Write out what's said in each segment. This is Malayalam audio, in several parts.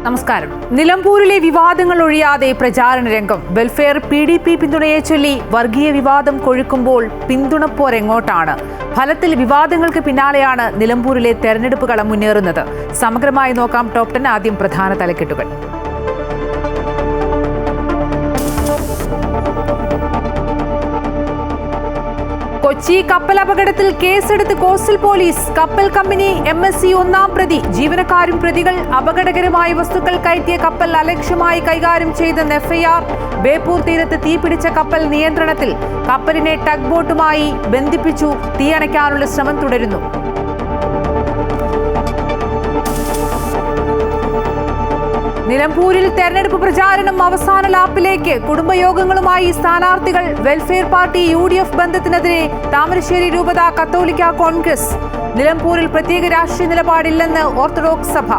നമസ്കാരം. നിലമ്പൂരിലെ വിവാദങ്ങൾ ഒഴിയാതെ പ്രചാരണ രംഗം. വെൽഫെയർ PDP പിന്തുണയെ ചൊല്ലി വർഗീയ വിവാദം കൊഴുക്കുമ്പോൾ പിന്തുണപ്പോരെങ്ങോട്ടാണ്? ഫലത്തിൽ വിവാദങ്ങൾക്ക് പിന്നാലെയാണ് നിലമ്പൂരിലെ തെരഞ്ഞെടുപ്പ് കളം മുന്നേറുന്നത്. സമഗ്രമായി നോക്കാം ടോപ് 10. ആദ്യം പ്രധാന തലക്കെട്ടുകൾ. കൊച്ചി കപ്പൽ അപകടത്തിൽ കേസെടുത്ത് കോസ്റ്റൽ പോലീസ്. കപ്പൽ കമ്പനി MSC ഒന്നാം പ്രതി. ജീവനക്കാരും പ്രതികൾ. അപകടകരമായ വസ്തുക്കൾ കയറ്റിയ കപ്പൽ അലക്ഷ്യമായി കൈകാര്യം ചെയ്തെന്ന് FIR. ബേപ്പൂർ തീരത്ത് തീപിടിച്ച കപ്പൽ നിയന്ത്രണത്തിൽ. കപ്പലിനെ ടഗ് ബോട്ടുമായി ബന്ധിപ്പിച്ചു. തീയണയ്ക്കാനുള്ള ശ്രമം തുടരുന്നു. നിലമ്പൂരിൽ തെരഞ്ഞെടുപ്പ് പ്രചാരണം അവസാന ലാപ്പിലേക്ക്. കുടുംബയോഗങ്ങളുമായി സ്ഥാനാർത്ഥികൾ. വെൽഫെയർ പാർട്ടി UDF ബന്ധത്തിനെതിരെ താമരശ്ശേരി രൂപത കത്തോലിക്ക കോൺഗ്രസ്. നിലമ്പൂരിൽ പ്രത്യേക രാഷ്ട്രീയ നിലപാടില്ലെന്ന് ഓർത്തഡോക്സ് സഭ.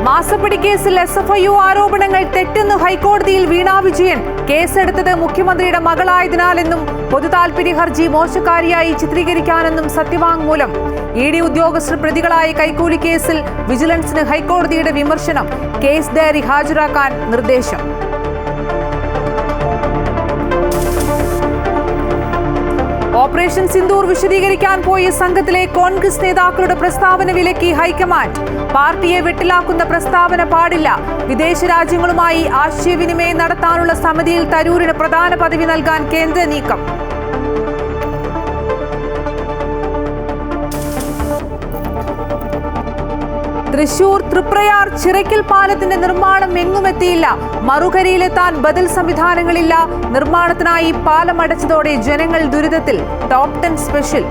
മാസപ്പടി കേസിൽ SFIO ആരോപണങ്ങൾ തെറ്റെന്ന് ഹൈക്കോടതിയിൽ വീണ വിജയൻ. കേസെടുത്തത് മുഖ്യമന്ത്രിയുടെ മകളായതിനാലെന്നും പൊതുതാൽപര്യ ഹർജി മോശക്കാരിയായി ചിത്രീകരിക്കാനെന്നും സത്യവാങ്മൂലം. ED ഉദ്യോഗസ്ഥർ പ്രതികളായ കൈക്കൂലി കേസിൽ വിജിലൻസിന് ഹൈക്കോടതിയുടെ വിമർശനം. കേസ് ഡയറി ഹാജരാക്കാൻ നിർദ്ദേശം. ഓപ്പറേഷൻ സിന്ദൂർ വിശദീകരിക്കാൻ പോയ സംഘത്തിലെ കോൺഗ്രസ് നേതാക്കളുടെ പ്രസ്താവന വിലക്കി ഹൈക്കമാൻഡ്. പാർട്ടിയെ വെട്ടിലാക്കുന്ന പ്രസ്താവന പാടില്ല. വിദേശ രാജ്യങ്ങളുമായി ആശയവിനിമയം നടത്താനുള്ള സമിതിയിൽ തരൂരിന് പ്രധാന പദവി നൽകാൻ കേന്ദ്ര നീക്കം. തൃശൂർ തൃപ്രയാർ ചിറയ്ക്കൽ പാലത്തിന്റെ നിർമ്മാണം എങ്ങുമെത്തിയില്ല. മറുകരയിലെത്താൻ ബദൽ സംവിധാനങ്ങളില്ല. നിർമ്മാണത്തിനായി പാലം അടച്ചതോടെ ജനങ്ങൾ ദുരിതത്തിൽ. Top 10 special.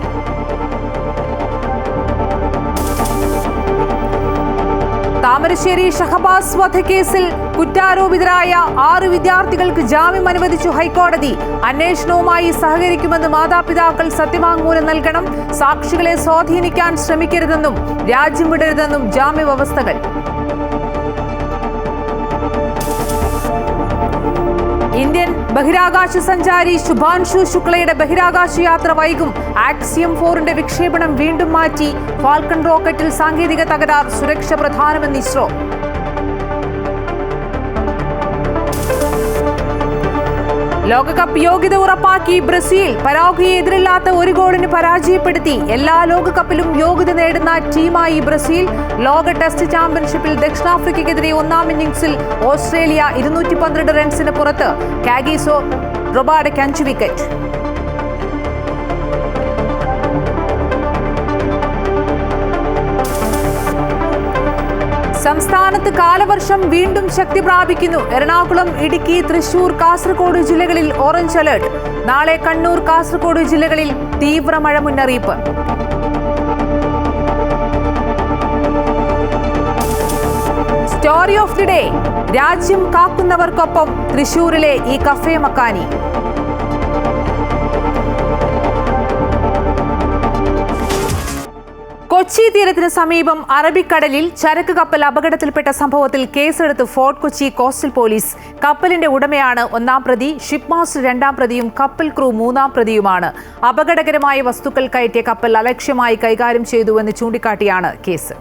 താമരശ്ശേരി ഷഹബാസ് വധക്കേസിൽ കുറ്റാരോപിതരായ 6 വിദ്യാർത്ഥികൾക്ക് ജാമ്യം അനുവദിച്ചു ഹൈക്കോടതി. അന്വേഷണവുമായി സഹകരിക്കുമെന്ന് മാതാപിതാക്കൾ സത്യവാങ്മൂലം നൽകണം. സാക്ഷികളെ സ്വാധീനിക്കാൻ ശ്രമിക്കരുതെന്നും രാജ്യം വിടരുതെന്നും ജാമ്യ വ്യവസ്ഥകൾ. ഇന്ത്യൻ ബഹിരാകാശ സഞ്ചാരി ശുഭാൻഷു ശുക്ലയുടെ ബഹിരാകാശ യാത്ര വൈകും. ആക്സിയം 4ന്റെ വിക്ഷേപണം വീണ്ടും മാറ്റി. ഫാൽക്കൺ റോക്കറ്റിൽ സാങ്കേതിക തകരാർ. സുരക്ഷ പ്രധാനമെന്ന് ഇസ്രോ. ലോകകപ്പ് യോഗ്യത ഉറപ്പാക്കി ബ്രസീൽ. പരാഗ്വയെ എതിരില്ലാത്ത 1 ഗോളിന് പരാജയപ്പെടുത്തി. എല്ലാ ലോകകപ്പിലും യോഗ്യത നേടുന്ന ടീമായി ബ്രസീൽ. ലോക ടെസ്റ്റ് ചാമ്പ്യൻഷിപ്പിൽ ദക്ഷിണാഫ്രിക്കയ്ക്കെതിരെ 1-ാം ഇന്നിംഗ്സിൽ ഓസ്ട്രേലിയ 212 റൺസിന് പുറത്ത്. കാഗിസോ റൊബാഡയ്ക്ക് 5 വിക്കറ്റ്. സംസ്ഥാനത്ത് കാലവർഷം വീണ്ടും ശക്തി പ്രാപിക്കുന്നു. എറണാകുളം, ഇടുക്കി, തൃശൂർ, കാസർഗോഡ് ജില്ലകളിൽ ഓറഞ്ച് അലർട്ട്. നാളെ കണ്ണൂർ, കാസർഗോഡ് ജില്ലകളിൽ തീവ്ര മഴ മുന്നറിയിപ്പ്. Story of the day. രാജ്യം കാക്കുന്നവർക്കൊപ്പം തൃശൂരിലെ ഈ കഫേ മക്കാനി. കൊച്ചി തീരത്തിന് സമീപം അറബിക്കടലിൽ ചരക്ക് കപ്പൽ അപകടത്തിൽപ്പെട്ട സംഭവത്തിൽ കേസെടുത്ത് ഫോർട്ട് കൊച്ചി കോസ്റ്റൽ പോലീസ്. കപ്പലിന്റെ ഉടമയാണ് 1-ാം പ്രതി. ഷിപ്പ് മാസ്റ്റർ 2-ാം പ്രതിയും കപ്പൽ ക്രൂ 3-ാം പ്രതിയുമാണ്. അപകടകരമായ വസ്തുക്കൾ കയറ്റിയ കപ്പൽ അലക്ഷ്യമായി കൈകാര്യം ചെയ്തുവെന്ന് ചൂണ്ടിക്കാട്ടിയാണ് കേസ്.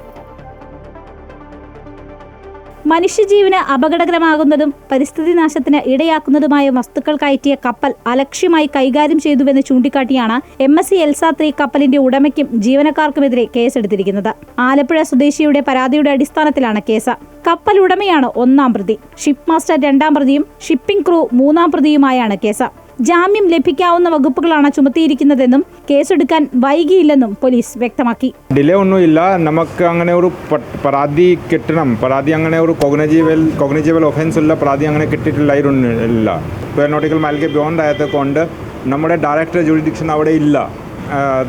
മനുഷ്യജീവന് അപകടകരമാകുന്നതും പരിസ്ഥിതി നാശത്തിന് ഇടയാക്കുന്നതുമായ വസ്തുക്കൾ കയറ്റിയ കപ്പൽ അലക്ഷ്യമായി കൈകാര്യം ചെയ്തുവെന്ന് ചൂണ്ടിക്കാട്ടിയാണ് MSC എൽസ 3 കപ്പലിന്റെ ഉടമയ്ക്കും ജീവനക്കാർക്കുമെതിരെ കേസെടുത്തിരിക്കുന്നത്. ആലപ്പുഴ സ്വദേശിയുടെ പരാതിയുടെ അടിസ്ഥാനത്തിലാണ് കേസ്. കപ്പൽ ഉടമയാണ് 1-ാം പ്രതി. ഷിപ്പ് മാസ്റ്റർ 2-ാം പ്രതിയും ഷിപ്പിംഗ് ക്രൂ 3-ാം പ്രതിയുമായാണ് കേസ്. ജാമ്യം ലഭിക്കാവുന്ന വകുപ്പുകളാണ് ചുമത്തിയിരിക്കുന്നതെന്നും കേസെടുക്കാൻ വൈകിയില്ലെന്നും പോലീസ് വ്യക്തമാക്കി. ഡിലേ ഒന്നുമില്ല. നമുക്ക് അങ്ങനെ ഒരു പരാതി കിട്ടണം. പരാതി അങ്ങനെ ഒരു കോഗ്നിറ്റീവൽ ഒഫൻസ് ഉള്ള പരാതി അങ്ങനെ കിട്ടിയിട്ടില്ല. എയറോനോട്ടിക്കൽ മൈലിലേക്ക് ബിയോണ്ട് ആയത് കൊണ്ട് നമ്മുടെ ഡയറക്റ്റ് ജുറിഡിക്ഷൻ അവിടെ ഇല്ല.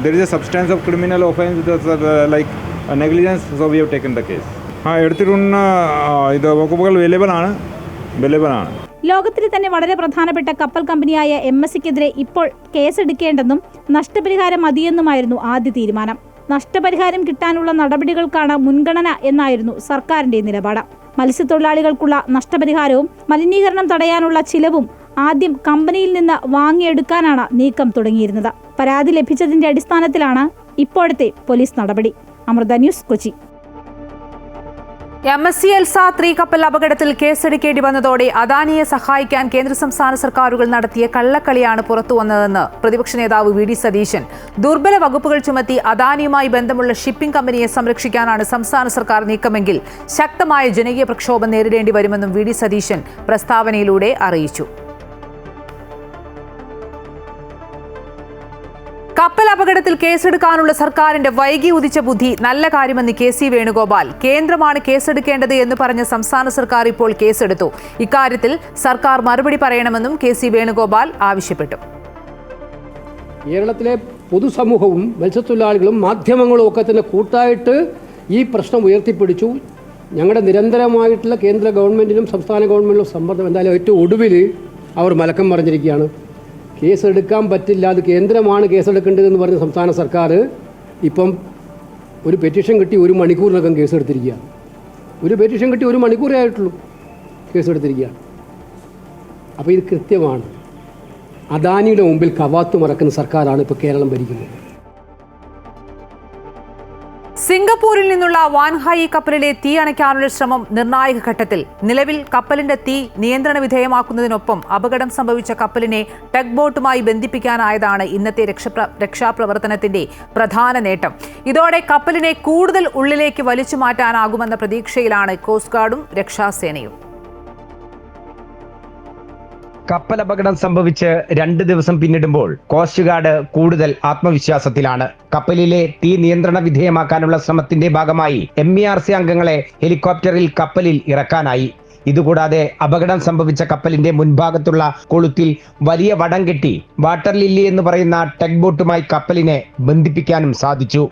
There is A substance of criminal offence like negligence. So we have taken the case. എടുത്തിട്ടുള്ള ഇത് വകുപ്പുകൾ അവൈലബിൾ ആണ്. ലോകത്തിലെ തന്നെ വളരെ പ്രധാനപ്പെട്ട കപ്പൽ കമ്പനിയായ MSCക്കെതിരെ ഇപ്പോൾ കേസെടുക്കേണ്ടെന്നും നഷ്ടപരിഹാരം മതിയെന്നുമായിരുന്നു ആദ്യ തീരുമാനം. നഷ്ടപരിഹാരം കിട്ടാനുള്ള നടപടികൾക്കാണ് മുൻഗണന എന്നായിരുന്നു സർക്കാരിന്റെ നിലപാട്. മത്സ്യത്തൊഴിലാളികൾക്കുള്ള നഷ്ടപരിഹാരവും മലിനീകരണം തടയാനുള്ള ചിലവും ആദ്യം കമ്പനിയിൽ നിന്ന് വാങ്ങിയെടുക്കാനാണ് നീക്കം തുടങ്ങിയിരുന്നത്. പരാതി ലഭിച്ചതിന്റെ അടിസ്ഥാനത്തിലാണ് ഇപ്പോഴത്തെ പോലീസ് നടപടി. Amrita news, Kochi. MSC Elsa 3 കപ്പൽ അപകടത്തിൽ കേസെടുക്കേണ്ടി വന്നതോടെ അദാനിയെ സഹായിക്കാൻ കേന്ദ്ര സംസ്ഥാന സർക്കാരുകൾ നടത്തിയ കള്ളക്കളിയാണ് പുറത്തുവന്നതെന്ന് പ്രതിപക്ഷ നേതാവ് വി.ഡി. സതീശൻ. ദുർബല വകുപ്പുകൾ ചുമത്തി അദാനിയുമായി ബന്ധമുള്ള ഷിപ്പിംഗ് കമ്പനിയെ സംരക്ഷിക്കാനാണ് സംസ്ഥാന സർക്കാർ നീക്കമെങ്കിൽ ശക്തമായ ജനകീയ പ്രക്ഷോഭം നേരിടേണ്ടി വരുമെന്നും വി.ഡി. സതീശൻ പ്രസ്താവനയിലൂടെ അറിയിച്ചു. കപ്പൽ അപകടത്തിൽ കേസെടുക്കാനുള്ള സർക്കാരിന്റെ വൈകി ഉദിച്ച ബുദ്ധി നല്ല കാര്യമെന്ന് കെ.സി. വേണുഗോപാൽ. കേന്ദ്രമാണ് കേസെടുക്കേണ്ടത് എന്ന് പറഞ്ഞ സംസ്ഥാന സർക്കാർ ഇപ്പോൾ കേസെടുത്തു. ഇക്കാര്യത്തിൽ സർക്കാർ മറുപടി പറയണമെന്നും കെ.സി. വേണുഗോപാൽ ആവശ്യപ്പെട്ടു. കേരളത്തിലെ പൊതുസമൂഹവും മത്സ്യത്തൊഴിലാളികളും മാധ്യമങ്ങളും ഒക്കെ തന്നെ കൂട്ടായിട്ട് ഈ പ്രശ്നം ഉയർത്തിപ്പിടിച്ചു. ഞങ്ങളുടെ നിരന്തരമായിട്ടുള്ള കേന്ദ്ര ഗവൺമെൻറ്റിനും സംസ്ഥാന ഗവൺമെൻറ്റിനും സമ്മർദ്ദം എന്തായാലും ഏറ്റവും ഒടുവിൽ അവർ മലക്കം പറഞ്ഞിരിക്കുകയാണ്. കേസെടുക്കാൻ പറ്റില്ല, അത് കേന്ദ്രമാണ് കേസെടുക്കേണ്ടതെന്ന് പറഞ്ഞ സംസ്ഥാന സർക്കാർ ഇപ്പം ഒരു പെറ്റീഷൻ കിട്ടി 1 മണിക്കൂറിനകം കേസെടുത്തിരിക്കുകയാണ്. ഒരു പെറ്റീഷൻ കിട്ടി 1 മണിക്കൂറേ ആയിട്ടുള്ളൂ, കേസെടുത്തിരിക്കുകയാണ്. അപ്പോൾ ഇത് കൃത്യമാണ്. അദാനിയുടെ മുമ്പിൽ കവാത്ത് മറക്കുന്ന സർക്കാരാണ് ഇപ്പോൾ കേരളം ഭരിക്കുന്നത്. സിംഗപ്പൂരിൽ നിന്നുള്ള വാൻഹായി കപ്പലിലെ തീ അണയ്ക്കാനുള്ള ശ്രമം നിർണായക ഘട്ടത്തിൽ. നിലവിൽ കപ്പലിന്റെ തീ നിയന്ത്രണ വിധേയമാക്കുന്നതിനൊപ്പം അപകടം സംഭവിച്ച കപ്പലിനെ ടഗ് ബോട്ടുമായി ബന്ധിപ്പിക്കാനായതാണ് ഇന്നത്തെ രക്ഷാപ്രവർത്തനത്തിന്റെ പ്രധാന നേട്ടം. ഇതോടെ കപ്പലിനെ കൂടുതൽ ഉള്ളിലേക്ക് വലിച്ചു മാറ്റാനാകുമെന്ന പ്രതീക്ഷയിലാണ് കോസ്റ്റ് ഗാർഡും രക്ഷാസേനയും. കപ്പലപകടം സംഭവിച്ച് 2 ദിവസം പിന്നിടുമ്പോൾ കോസ്റ്റ് ഗാർഡ് കൂടുതൽ ആത്മവിശ്വാസത്തിലാണ്. കപ്പലിലെ തീ നിയന്ത്രണ വിധേയമാക്കാനുള്ള ശ്രമത്തിന്റെ ഭാഗമായി MERC അംഗങ്ങളെ ഹെലികോപ്റ്ററിൽ കപ്പലിൽ ഇറക്കാനായി. ഇതുകൂടാതെ അപകടം സംഭവിച്ച കപ്പലിന്റെ മുൻഭാഗത്തുള്ള കൊളുത്തിൽ വലിയ വടം കെട്ടി വാട്ടർ ലില്ലി എന്ന് പറയുന്ന ടഗ് ബോട്ടുമായി കപ്പലിനെ ബന്ധിപ്പിക്കാനും സാധിച്ചു.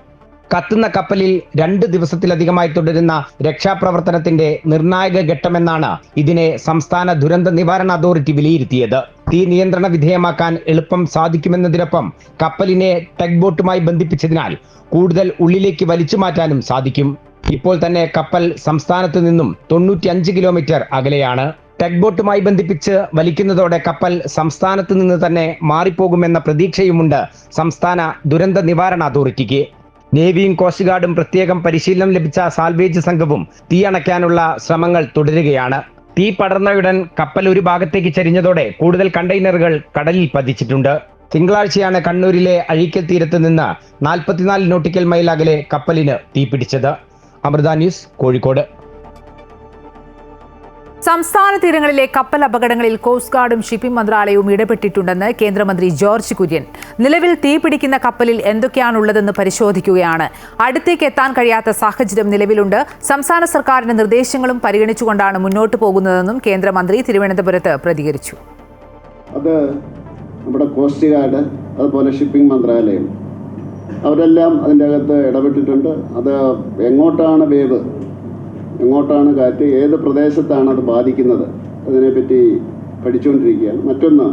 കത്തുന്ന കപ്പലിൽ 2 ദിവസത്തിലധികമായി തുടരുന്ന രക്ഷാപ്രവർത്തനത്തിന്റെ നിർണായക ഘട്ടമെന്നാണ് ഇതിനെ സംസ്ഥാന ദുരന്ത നിവാരണ അതോറിറ്റി വിലയിരുത്തിയത്. തീ നിയന്ത്രണ വിധേയമാക്കാൻ എളുപ്പം സാധിക്കുമെന്നതിനൊപ്പം കപ്പലിനെ ടഗ് ബോട്ടുമായി ബന്ധിപ്പിച്ചതിനാൽ കൂടുതൽ ഉള്ളിലേക്ക് വലിച്ചു മാറ്റാനും സാധിക്കും. ഇപ്പോൾ തന്നെ കപ്പൽ സംസ്ഥാനത്ത് നിന്നും 95 കിലോമീറ്റർ അകലെയാണ്. ടഗ് ബോട്ടുമായി ബന്ധിപ്പിച്ച് വലിക്കുന്നതോടെ കപ്പൽ സംസ്ഥാനത്ത് നിന്ന് തന്നെ മാറിപ്പോകുമെന്ന പ്രതീക്ഷയുമുണ്ട് സംസ്ഥാന ദുരന്ത നിവാരണ അതോറിറ്റിക്ക്. നേവിയും കോസ്റ്റ് ഗാർഡും പ്രത്യേകം പരിശീലനം ലഭിച്ച സാൽവേജ് സംഘവും തീ അണയ്ക്കാനുള്ള ശ്രമങ്ങൾ തുടരുകയാണ്. തീ പടർന്നയുടൻ കപ്പൽ ഒരു ഭാഗത്തേക്ക് ചരിഞ്ഞതോടെ കൂടുതൽ കണ്ടെയ്നറുകൾ കടലിൽ പതിച്ചിട്ടുണ്ട്. തിങ്കളാഴ്ചയാണ് കണ്ണൂരിലെ അഴീക്കൽ തീരത്ത് നിന്ന് 44 നോട്ടിക്കൽ മൈൽ അകലെ കപ്പലിന് തീപിടിച്ചത്. അമൃത ന്യൂസ്, കോഴിക്കോട്. സംസ്ഥാന തീരങ്ങളിലെ കപ്പൽ അപകടങ്ങളിൽ കോസ്റ്റ് ഗാർഡും ഷിപ്പിംഗ് മന്ത്രാലയവും ഇടപെട്ടിട്ടുണ്ടെന്ന് കേന്ദ്രമന്ത്രി ജോർജ് കുര്യൻ. നിലവിൽ തീപിടിക്കുന്ന കപ്പലിൽ എന്തൊക്കെയാണുള്ളതെന്ന് പരിശോധിക്കുകയാണ്. അടുത്തേക്ക് എത്താൻ കഴിയാത്ത സാഹചര്യം നിലവിലുണ്ട്. സംസ്ഥാന സർക്കാരിന്റെ നിർദ്ദേശങ്ങളും പരിഗണിച്ചുകൊണ്ടാണ് മുന്നോട്ട് പോകുന്നതെന്നും കേന്ദ്രമന്ത്രി തിരുവനന്തപുരത്ത് പ്രതികരിച്ചു. അത് നമ്മുടെ കോസ്റ്റ് ഗാർഡ്, അതുപോലെ ഷിപ്പിംഗ് മന്ത്രാലയം അവരെല്ലാം അതിൻ്റെ അകത്ത് ഇടപെട്ടിട്ടുണ്ട്. അത് എങ്ങോട്ടാണ് വേവ്, എങ്ങോട്ടാണ് കാറ്റ്, ഏത് പ്രദേശത്താണ് അത് ബാധിക്കുന്നത്, അതിനെപ്പറ്റി പഠിച്ചുകൊണ്ടിരിക്കുകയാണ്. മറ്റൊന്ന്,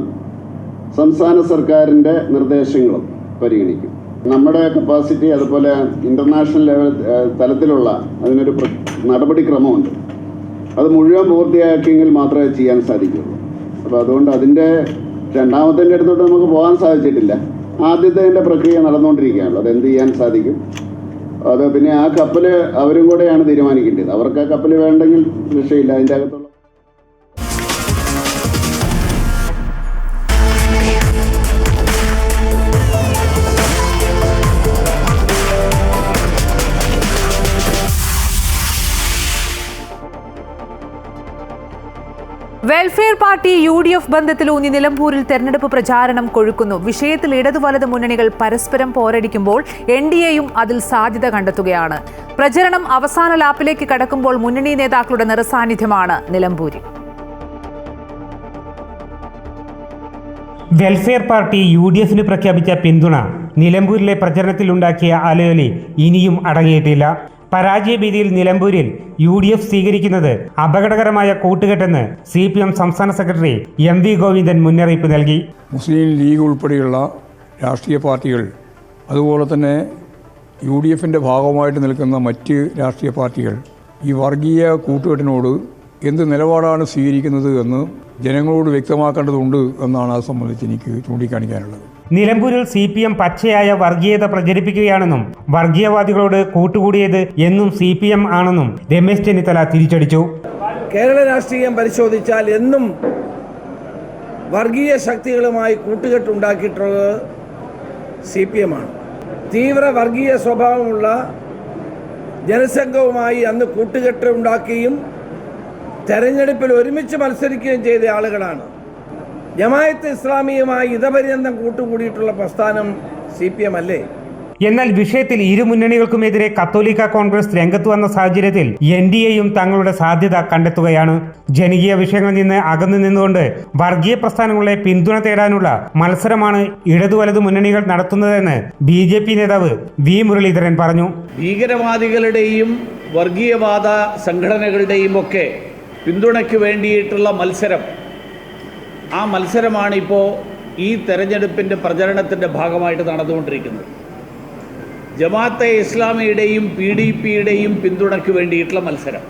സംസ്ഥാന സർക്കാരിൻ്റെ നിർദ്ദേശങ്ങളും പരിഗണിക്കും. നമ്മുടെ കപ്പാസിറ്റി, അതുപോലെ ഇൻ്റർനാഷണൽ തലത്തിലുള്ള അതിനൊരു നടപടിക്രമമുണ്ട്. അത് മുഴുവൻ പൂർത്തിയാക്കിയെങ്കിൽ മാത്രമേ ചെയ്യാൻ സാധിക്കുകയുള്ളൂ. അപ്പോൾ അതുകൊണ്ട് അതിൻ്റെ രണ്ടാമത്തിൻ്റെ അടുത്തോട്ട് നമുക്ക് പോകാൻ സാധിച്ചിട്ടില്ല. ആദ്യത്തെ പ്രക്രിയ നടന്നുകൊണ്ടിരിക്കുകയാണല്ലോ. അതെന്ത് ചെയ്യാൻ സാധിക്കും, അത് പിന്നെ ആ കപ്പൽ അവരും കൂടെയാണ് തീരുമാനിക്കേണ്ടത്. അവർക്ക് ആ കപ്പൽ വേണ്ടെങ്കിൽ രക്ഷയില്ല. അതിൻ്റെ അകത്തുള്ള വെൽഫെയർ പാർട്ടി UDF ബന്ധത്തിലൂന്നി നിലമ്പൂരിൽ തെരഞ്ഞെടുപ്പ് പ്രചാരണം കൊഴുക്കുന്നു. വിഷയത്തിൽ ഇടതു വലത് മുന്നണികൾ പരസ്പരം പോരടിക്കുമ്പോൾ NDAയും അതിൽ സാധ്യത കണ്ടെത്തുകയാണ്. പ്രചരണം അവസാന ലാപ്പിലേക്ക് കടക്കുമ്പോൾ മുന്നണി നേതാക്കളുടെ നിറസാന്നിധ്യമാണ് നിലമ്പൂരിൽ. വെൽഫെയർ പാർട്ടി UDFന് പ്രഖ്യാപിച്ച പിന്തുണ നിലമ്പൂരിലെ പ്രചരണത്തിലുണ്ടാക്കിയ അലയൊലി ഇനിയും അടങ്ങിയിട്ടില്ല. പരാജയഭീതിയിൽ നിലമ്പൂരിൽ UDF സ്വീകരിക്കുന്നത് അപകടകരമായ കൂട്ടുകെട്ടെന്ന് CPM സംസ്ഥാന സെക്രട്ടറി MV ഗോവിന്ദൻ മുന്നറിയിപ്പ് നൽകി. മുസ്ലിം ലീഗ് ഉൾപ്പെടെയുള്ള രാഷ്ട്രീയ പാർട്ടികൾ, അതുപോലെ തന്നെ UDFൻ്റെ ഭാഗമായിട്ട് നിൽക്കുന്ന മറ്റ് രാഷ്ട്രീയ പാർട്ടികൾ ഈ വർഗീയ കൂട്ടുകെട്ടിനോട് എന്ത് നിലപാടാണ് സ്വീകരിക്കുന്നത് എന്ന് ജനങ്ങളോട് വ്യക്തമാക്കേണ്ടതുണ്ട് എന്നാണ് അത് സംബന്ധിച്ച് എനിക്ക് ചൂണ്ടിക്കാണിക്കാനുള്ളത്. നിലമ്പൂരിൽ CPM പച്ചയായ വർഗീയത പ്രചരിപ്പിക്കുകയാണെന്നും വർഗീയവാദികളോട് കൂട്ടുകൂടിയത് എന്നും CPM ആണെന്നും രമേശ് ചെന്നിത്തല തിരിച്ചടിച്ചു. കേരള രാഷ്ട്രീയം പരിശോധിച്ചാൽ എന്നും വർഗീയ ശക്തികളുമായി കൂട്ടുകെട്ടുണ്ടാക്കിയിട്ടുള്ളത് CPM ആണ്. തീവ്ര വർഗീയ സ്വഭാവമുള്ള ജനസംഘവുമായി അന്ന് കൂട്ടുകെട്ട് ഉണ്ടാക്കുകയും തെരഞ്ഞെടുപ്പിൽ ഒരുമിച്ച് മത്സരിക്കുകയും ചെയ്ത ആളുകളാണ്. ജമാഅത്ത് ഇസ്ലാമിയുമായി ഇതപര്യന്തം കൂട്ടുകൂടിയിട്ടുള്ള പ്രസ്ഥാനം CPM അല്ലേ? എന്നാൽ വിഷയത്തിൽ ഇരു മുന്നണികൾക്കുമെതിരെ കത്തോലിക്ക കോൺഗ്രസ് രംഗത്ത് വന്ന സാഹചര്യത്തിൽ NDAയും തങ്ങളുടെ സാധ്യത കണ്ടെത്തുകയാണ്. ജനകീയ വിഷയങ്ങളിൽ നിന്ന് അകന്നു നിന്നുകൊണ്ട് വർഗീയ പ്രസ്ഥാനങ്ങളെ പിന്തുണ തേടാനുള്ള മത്സരമാണ് ഇടതു വലതു മുന്നണികൾ നടത്തുന്നതെന്ന് BJP നേതാവ് V. മുരളീധരൻ പറഞ്ഞു. ഭീകരവാദികളുടെയും വർഗീയവാദ സംഘടനകളുടെയും ഒക്കെ പിന്തുണയ്ക്ക് വേണ്ടിയിട്ടുള്ള മത്സരം, ആ മത്സരമാണ് ഇപ്പോൾ ഈ തെരഞ്ഞെടുപ്പിൻ്റെ പ്രചരണത്തിൻ്റെ ഭാഗമായിട്ട് നടന്നുകൊണ്ടിരിക്കുന്നത്. ജമാഅത്തെ ഇസ്ലാമിയുടെയും PDPയുടെയും പിന്തുണയ്ക്ക് വേണ്ടിയിട്ടുള്ള മത്സരം.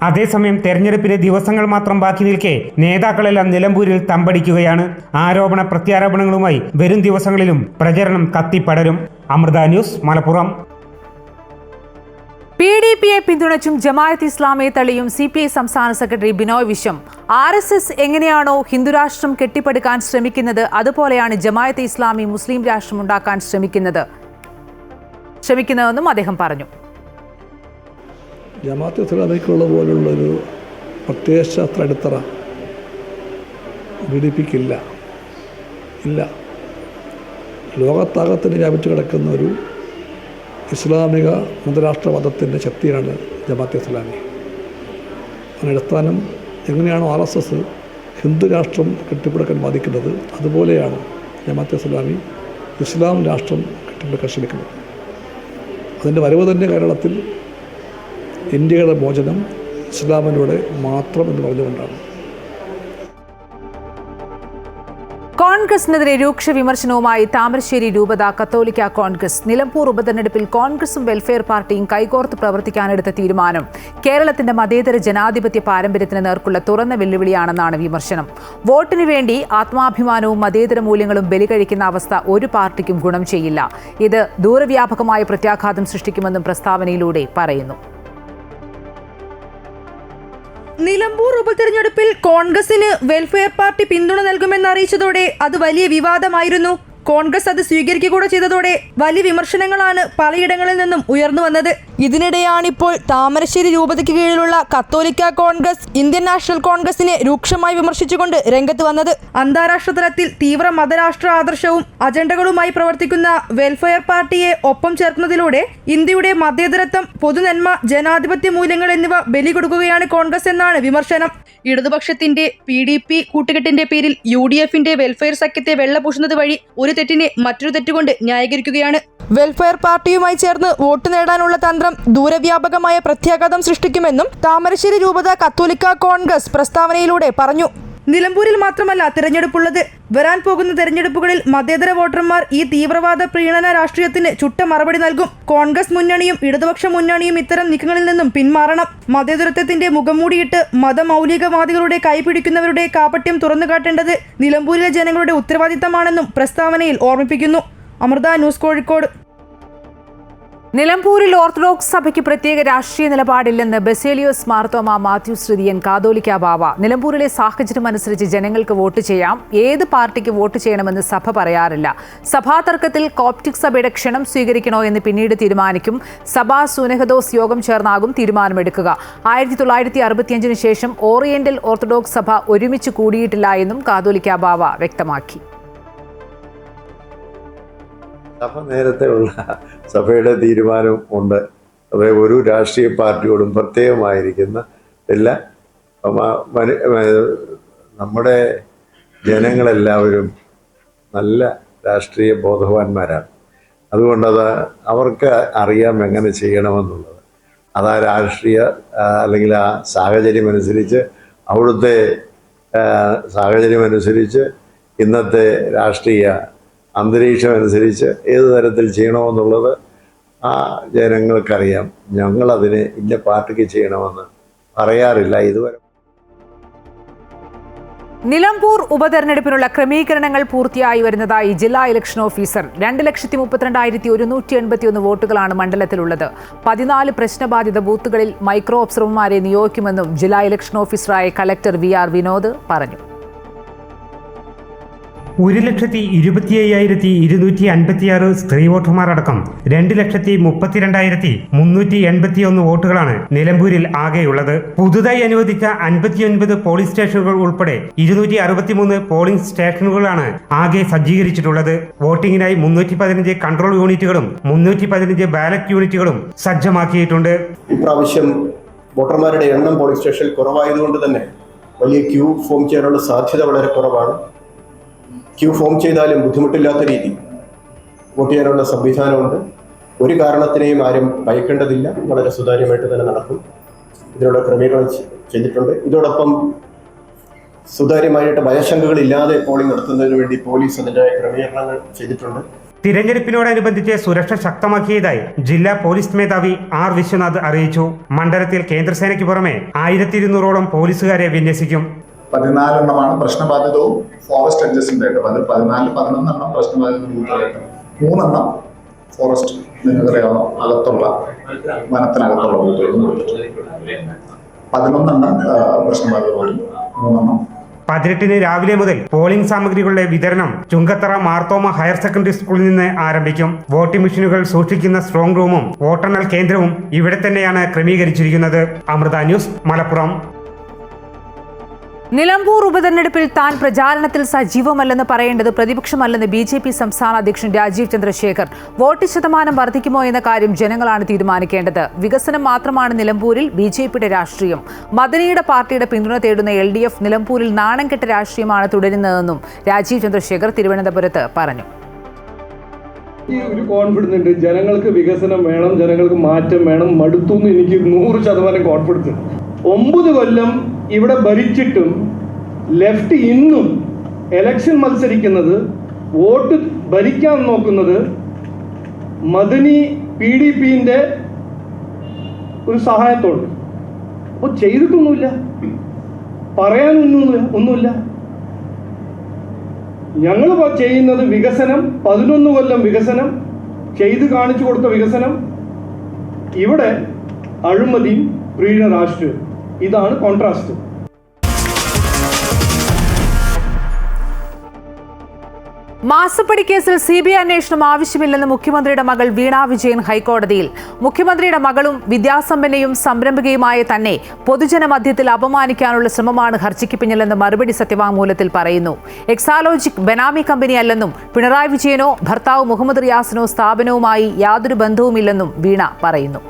അതേസമയം തെരഞ്ഞെടുപ്പിന് ദിവസങ്ങൾ മാത്രം ബാക്കി നിൽക്കെ നേതാക്കളെല്ലാം നിലമ്പൂരിൽ തമ്പടിക്കുകയാണ്. ആരോപണ പ്രത്യാരോപണങ്ങളുമായി വരും ദിവസങ്ങളിലും പ്രചരണം കത്തിപ്പടരും. അമൃത ന്യൂസ്, മലപ്പുറം. PDPയെ പിന്തുണച്ചും ജമാഅത്ത് ഇസ്ലാമിയെ തള്ളിയും CPI സംസ്ഥാന സെക്രട്ടറി ബിനോയ് വിശ്വം RSS എങ്ങനെയാണോ ഹിന്ദുരാഷ്ട്രം കെട്ടിപ്പടുക്കാൻ ശ്രമിക്കുന്നത്, അതുപോലെയാണ് ജമാഅത്ത് ഇസ്ലാമി മുസ്ലിം രാഷ്ട്രം ഉണ്ടാക്കാൻ ശ്രമിക്കുന്നതെന്നും അദ്ദേഹം പറഞ്ഞു. ജമാഅത്ത് ഇസ്ലാമിക്കുള്ള പോലുള്ളൊരു പ്രത്യയശാസ്ത്ര അടിത്തറ PDPക്കില്ല. ലോകത്താകത്തിന് വ്യാപിച്ചു കിടക്കുന്ന ഒരു ഇസ്ലാമിക മതരാഷ്ട്രവാദത്തിൻ്റെ ശക്തിയാണ് ജമാഅത്ത് ഇസ്ലാമി. അതിനടിസ്ഥാനം എങ്ങനെയാണോ RSS ഹിന്ദു രാഷ്ട്രം കെട്ടിപ്പടുക്കാൻ ബാധിക്കുന്നത്, അതുപോലെയാണ് ജമാഅത്ത് ഇസ്ലാമി ഇസ്ലാം രാഷ്ട്രം കെട്ടിപ്പടുക്കാൻ ശ്രമിക്കുന്നത്. അതിൻ്റെ വരവ് തന്നെ കേരളത്തിൽ ഇന്ത്യയുടെ മോചനം ഇസ്ലാമിലൂടെ മാത്രം എന്ന് പറഞ്ഞുകൊണ്ടാണ്. കോൺഗ്രസിനെതിരെ രൂക്ഷ വിമർശനവുമായി താമരശ്ശേരി രൂപത കത്തോലിക്ക കോൺഗ്രസ്. നിലമ്പൂർ ഉപതെരഞ്ഞെടുപ്പിൽ കോൺഗ്രസും വെൽഫെയർ പാർട്ടിയും കൈകോർത്ത് പ്രവർത്തിക്കാനെടുത്ത തീരുമാനം കേരളത്തിന്റെ മതേതര ജനാധിപത്യ പാരമ്പര്യത്തിന് നേർക്കുള്ള തുറന്ന വെല്ലുവിളിയാണെന്നാണ് വിമർശനം. വോട്ടിനു വേണ്ടി ആത്മാഭിമാനവും മതേതര മൂല്യങ്ങളും ബലികഴിക്കുന്ന അവസ്ഥ ഒരു പാർട്ടിക്കും ഗുണം ചെയ്യില്ല. ഇത് ദൂരവ്യാപകമായ പ്രത്യാഘാതം സൃഷ്ടിക്കുമെന്നും പ്രസ്താവനയിലൂടെ പറയുന്നു. നിലമ്പൂർ ഉപതെരഞ്ഞെടുപ്പിൽ കോൺഗ്രസിന് വെൽഫെയർ പാർട്ടി പിന്തുണ നൽകുമെന്നറിയിച്ചതോടെ അത് വലിയ വിവാദമായിരുന്നു. കോൺഗ്രസ് അത് സ്വീകരിക്കുക കൂടെ ചെയ്തതോടെ വലിയ വിമർശനങ്ങളാണ് പലയിടങ്ങളിൽ നിന്നും ഉയർന്നു വന്നത്. ഇതിനിടെയാണിപ്പോൾ താമരശ്ശേരി രൂപതയ്ക്ക് കീഴിലുള്ള കത്തോലിക്ക കോൺഗ്രസ് ഇന്ത്യൻ നാഷണൽ കോൺഗ്രസിനെ രൂക്ഷമായി വിമർശിച്ചുകൊണ്ട് രംഗത്ത് വന്നത്. അന്താരാഷ്ട്ര തലത്തിൽ തീവ്ര മതരാഷ്ട്ര ആദർശവും അജണ്ടകളുമായി പ്രവർത്തിക്കുന്ന വെൽഫെയർ പാർട്ടിയെ ഒപ്പം ചേർക്കുന്നതിലൂടെ ഇന്ത്യയുടെ മതേതരത്വം, പൊതുനന്മ, ജനാധിപത്യ മൂല്യങ്ങൾ എന്നിവ ബലി കൊടുക്കുകയാണ് കോൺഗ്രസ് എന്നാണ് വിമർശനം. ഇടതുപക്ഷത്തിന്റെ PDP കൂട്ടുകെട്ടിന്റെ പേരിൽ UDFന്റെ വെൽഫെയർ സഖ്യത്തെ വെള്ളപൂശുന്നത് വഴി ഒരു തെറ്റിനെ മറ്റൊരു തെറ്റുകൊണ്ട് ന്യായീകരിക്കുകയാണ്. വെൽഫെയർ പാർട്ടിയുമായി ചേർന്ന് വോട്ട് നേടാനുള്ള തന്ത്രം ദൂരവ്യാപകമായ പ്രത്യാഘാതം സൃഷ്ടിക്കുമെന്നും താമരശ്ശേരി രൂപത കത്തോലിക്ക കോൺഗ്രസ് പ്രസ്താവനയിലൂടെ പറഞ്ഞു. നിലമ്പൂരിൽ മാത്രമല്ല തിരഞ്ഞെടുപ്പുള്ളത്. വരാൻ പോകുന്ന തെരഞ്ഞെടുപ്പുകളിൽ മതേതര വോട്ടർമാർ ഈ തീവ്രവാദ പ്രീണന രാഷ്ട്രീയത്തിന് ചുട്ട മറുപടി നൽകും. കോൺഗ്രസ് മുന്നണിയും ഇടതുപക്ഷ മുന്നണിയും ഇത്തരം നീക്കങ്ങളിൽ നിന്നും പിന്മാറണം. മതേതരത്വത്തിന്റെ മുഖംമൂടിയിട്ട് മതമൗലികവാദികളുടെ കൈപിടിക്കുന്നവരുടെ കാപട്യം തുറന്നു കാട്ടേണ്ടത് നിലമ്പൂരിലെ ജനങ്ങളുടെ ഉത്തരവാദിത്തമാണെന്നും പ്രസ്താവനയിൽ ഓർമ്മിപ്പിക്കുന്നു. അമൃത ന്യൂസ്, കോഴിക്കോട്. നിലമ്പൂരിൽ ഓർത്തഡോക്സ് സഭയ്ക്ക് പ്രത്യേക രാഷ്ട്രീയ നിലപാടില്ലെന്ന് ബസേലിയോസ് മാർത്തോമ മാത്യൂസ് തൃതീയൻ കാതോലിക്ക ബാവ. നിലമ്പൂരിലെ സാഹചര്യം അനുസരിച്ച് ജനങ്ങൾക്ക് വോട്ട് ചെയ്യാം, ഏത് പാർട്ടിക്ക് വോട്ട് ചെയ്യണമെന്ന് സഭ പറയാറില്ല. സഭാ തർക്കത്തിൽ കോപ്റ്റിക് സഭയുടെ ക്ഷണം സ്വീകരിക്കണോ എന്ന് പിന്നീട് തീരുമാനിക്കും. സഭാ സുനഹദോസ് യോഗം ചേർന്നാകും തീരുമാനമെടുക്കുക. 1965 ശേഷം ഓറിയന്റൽ ഓർത്തഡോക്സ് സഭ ഒരുമിച്ച് കൂടിയിട്ടില്ല എന്നും കാതോലിക്ക ബാവ വ്യക്തമാക്കി. സഭ നേരത്തെ ഉള്ള സഭയുടെ തീരുമാനം ഉണ്ട്. അത് ഒരു രാഷ്ട്രീയ പാർട്ടിയോടും പ്രത്യേകമായിരിക്കുന്ന എല്ലാ നമ്മുടെ ജനങ്ങളെല്ലാവരും നല്ല രാഷ്ട്രീയ ബോധവാന്മാരാണ്. അതുകൊണ്ടത് അവർക്ക് അറിയാം എങ്ങനെ ചെയ്യണമെന്നുള്ളത്. അത് ആ രാഷ്ട്രീയ അല്ലെങ്കിൽ ആ സാഹചര്യമനുസരിച്ച്, അവിടുത്തെ സാഹചര്യമനുസരിച്ച്, ഇന്നത്തെ രാഷ്ട്രീയ അന്തരീക്ഷം അനുസരിച്ച് ഏത് തരത്തിൽ ചെയ്യണമെന്നുള്ളത് ആ ജനങ്ങൾക്കറിയാം. ഞങ്ങളതിന് ഇന്ന പാർട്ടിക്ക് ചെയ്യണമെന്ന് പറയാറില്ല ഇതുവരെ. നിലമ്പൂർ ഉപതെരഞ്ഞെടുപ്പിനുള്ള ക്രമീകരണങ്ങൾ പൂർത്തിയായി വരുന്നതായി ജില്ലാ ഇലക്ഷൻ ഓഫീസർ. 2,32,181 വോട്ടുകളാണ് മണ്ഡലത്തിലുള്ളത്. 14 പ്രശ്നബാധിത ബൂത്തുകളിൽ മൈക്രോ ഒബ്സർവർമാരെ നിയോഗിക്കുമെന്നും ജില്ലാ ഇലക്ഷൻ ഓഫീസറായ കളക്ടർ VR വിനോദ് പറഞ്ഞു. 1,25,256 സ്ത്രീ വോട്ടർമാരടക്കം 2,32,381 വോട്ടുകളാണ് നിലമ്പൂരിൽ ആകെയുള്ളത്. പുതുതായി അനുവദിച്ച 59 പോളിംഗ് സ്റ്റേഷനുകൾ ഉൾപ്പെടെ 263 പോളിംഗ് സ്റ്റേഷനുകളാണ് ആകെ സജ്ജീകരിച്ചിട്ടുള്ളത്. വോട്ടിംഗിനായി 315 കൺട്രോൾ യൂണിറ്റുകളും 315 ബാലറ്റ് യൂണിറ്റുകളും സജ്ജമാക്കിയിട്ടുണ്ട്. ഇപ്രാവശ്യം വോട്ടർമാരുടെ എണ്ണം പോളിംഗ് സ്റ്റേഷനിൽ കുറവായതുകൊണ്ട് തന്നെ വലിയ ക്യൂ ഫോം ചെയ്യാനുള്ള സാധ്യത വളരെ കുറവാണ്. ക്യൂ ഫോം ചെയ്താലും ബുദ്ധിമുട്ടില്ലാത്ത രീതിയിൽ വോട്ട് ചെയ്യാനുള്ള സംവിധാനമുണ്ട്. ഒരു കാരണത്തിനെയും ആരും ഭയക്കേണ്ടതില്ല. വളരെ സുതാര്യമായിട്ട് തന്നെ നടക്കും. ഇതിനുള്ള ക്രമീകരണം ചെയ്തിട്ടുണ്ട്. ഇതോടൊപ്പം സുതാര്യമായിട്ട് ഭയശങ്കകളില്ലാതെ പോളിംഗ് നടത്തുന്നതിന് വേണ്ടി പോലീസ് അതിൻ്റെ ക്രമീകരണങ്ങൾ ചെയ്തിട്ടുണ്ട്. തിരഞ്ഞെടുപ്പിനോടനുബന്ധിച്ച് സുരക്ഷ ശക്തമാക്കിയതായി ജില്ലാ പോലീസ് മേധാവി R. വിശ്വനാഥ് അറിയിച്ചു. മണ്ഡലത്തിൽ കേന്ദ്രസേനയ്ക്ക് പുറമെ 1200ഓളം പോലീസുകാരെ വിന്യസിക്കും. 14 എണ്ണമാണ് പ്രശ്നബാധിതവും ഫോറസ്റ്റ് അഡ്ജസ്റ്റന്റ് ആയിട്ട്. 11 എണ്ണം പ്രശ്നബാധിത ബൂത്തുകളായിട്ട്, 3 എണ്ണം ഫോറസ്റ്റ് നിങ്ങൾക്കറിയാമോ അകത്തുള്ള വനത്തിനകത്തുള്ള ബൂത്തുകളും 11 എണ്ണം പ്രശ്നബാധിത പോലും 3 എണ്ണം. 18-ന് രാവിലെ മുതൽ പോളിംഗ് സാമഗ്രികളുടെ വിതരണം ചുങ്കത്തറ മാർത്തോമ ഹയർ സെക്കൻഡറി സ്കൂളിൽ നിന്ന് ആരംഭിക്കും. വോട്ടിംഗ് മെഷീനുകൾ സൂക്ഷിക്കുന്ന സ്ട്രോങ് റൂമും വോട്ടെണ്ണൽ കേന്ദ്രവും ഇവിടെ തന്നെയാണ് ക്രമീകരിച്ചിരിക്കുന്നത്. അമൃത ന്യൂസ്, മലപ്പുറം. നിലമ്പൂർ ഉപതെരഞ്ഞെടുപ്പിൽ താൻ പ്രചാരണത്തിൽ സജീവമല്ലെന്ന് പറയേണ്ടത് പ്രതിപക്ഷമല്ലെന്ന് BJP സംസ്ഥാന അധ്യക്ഷൻ രാജീവ് ചന്ദ്രശേഖർ. വോട്ട് ശതമാനം വർദ്ധിക്കുമോ എന്ന കാര്യം ജനങ്ങളാണ് തീരുമാനിക്കേണ്ടത്. വികസനം മാത്രമാണ് നിലമ്പൂരിൽ BJPയുടെ രാഷ്ട്രീയം. മദനിയുടെ പാർട്ടിയുടെ പിന്തുണ തേടുന്ന LDF നിലമ്പൂരിൽ നാണം കെട്ട രാഷ്ട്രീയമാണ് തുടരുന്നതെന്നും രാജീവ് ചന്ദ്രശേഖർ തിരുവനന്തപുരത്ത് പറഞ്ഞു. ഒരു കോൺഫിഡൻസ് ഉണ്ട്. ജനങ്ങൾക്ക് വികസനം വേണം, ജനങ്ങൾക്ക് മാറ്റം വേണം. മടുത്തുനിന്ന് എനിക്ക് 100% കോൺഫിഡൻസ്. 9 കൊല്ലം ഇവിടെ ഭരിച്ചിട്ടും ലെഫ്റ്റ് ഇന്നും എലക്ഷൻ മത്സരിക്കുന്നത്, വോട്ട് ഭരിക്കാൻ നോക്കുന്നത് മദനി PDPന്റെ ഒരു സഹായത്തോട്. അപ്പോൾ ചെയ്തിട്ടൊന്നുമില്ല, പറയാനൊന്നുമില്ല. ഞങ്ങൾ ചെയ്യുന്നത് വികസനം, 11 കൊല്ലം വികസനം ചെയ്ത് കാണിച്ചു കൊടുത്ത വികസനം. ഇവിടെ അഴിമതിയും പ്രീണ രാഷ്ട്രീയം. ഇതാണ് കോൺട്രാസ്റ്റ്. മാസപ്പടി കേസിൽ CBI അന്വേഷണം ആവശ്യമില്ലെന്ന് മുഖ്യമന്ത്രിയുടെ മകൾ വീണ വിജയൻ ഹൈക്കോടതിയിൽ. മുഖ്യമന്ത്രിയുടെ മകളും വിദ്യാസമ്പന്നയും സംരംഭകയുമായ തന്നെ പൊതുജനമധ്യത്തിൽ അപമാനിക്കാനുള്ള ശ്രമമാണ് ഹർജിക്ക് പിന്നിലെന്ന് മറുപടി സത്യവാങ്മൂലത്തിൽ പറയുന്നു. എക്സാലോജിക് ബെനാമി കമ്പനിയല്ലെന്നും പിണറായി വിജയനോ ഭർത്താവ് മുഹമ്മദ് റിയാസിനോ സ്ഥാപനവുമായി യാതൊരു ബന്ധവുമില്ലെന്നും വീണ പറയുന്നു.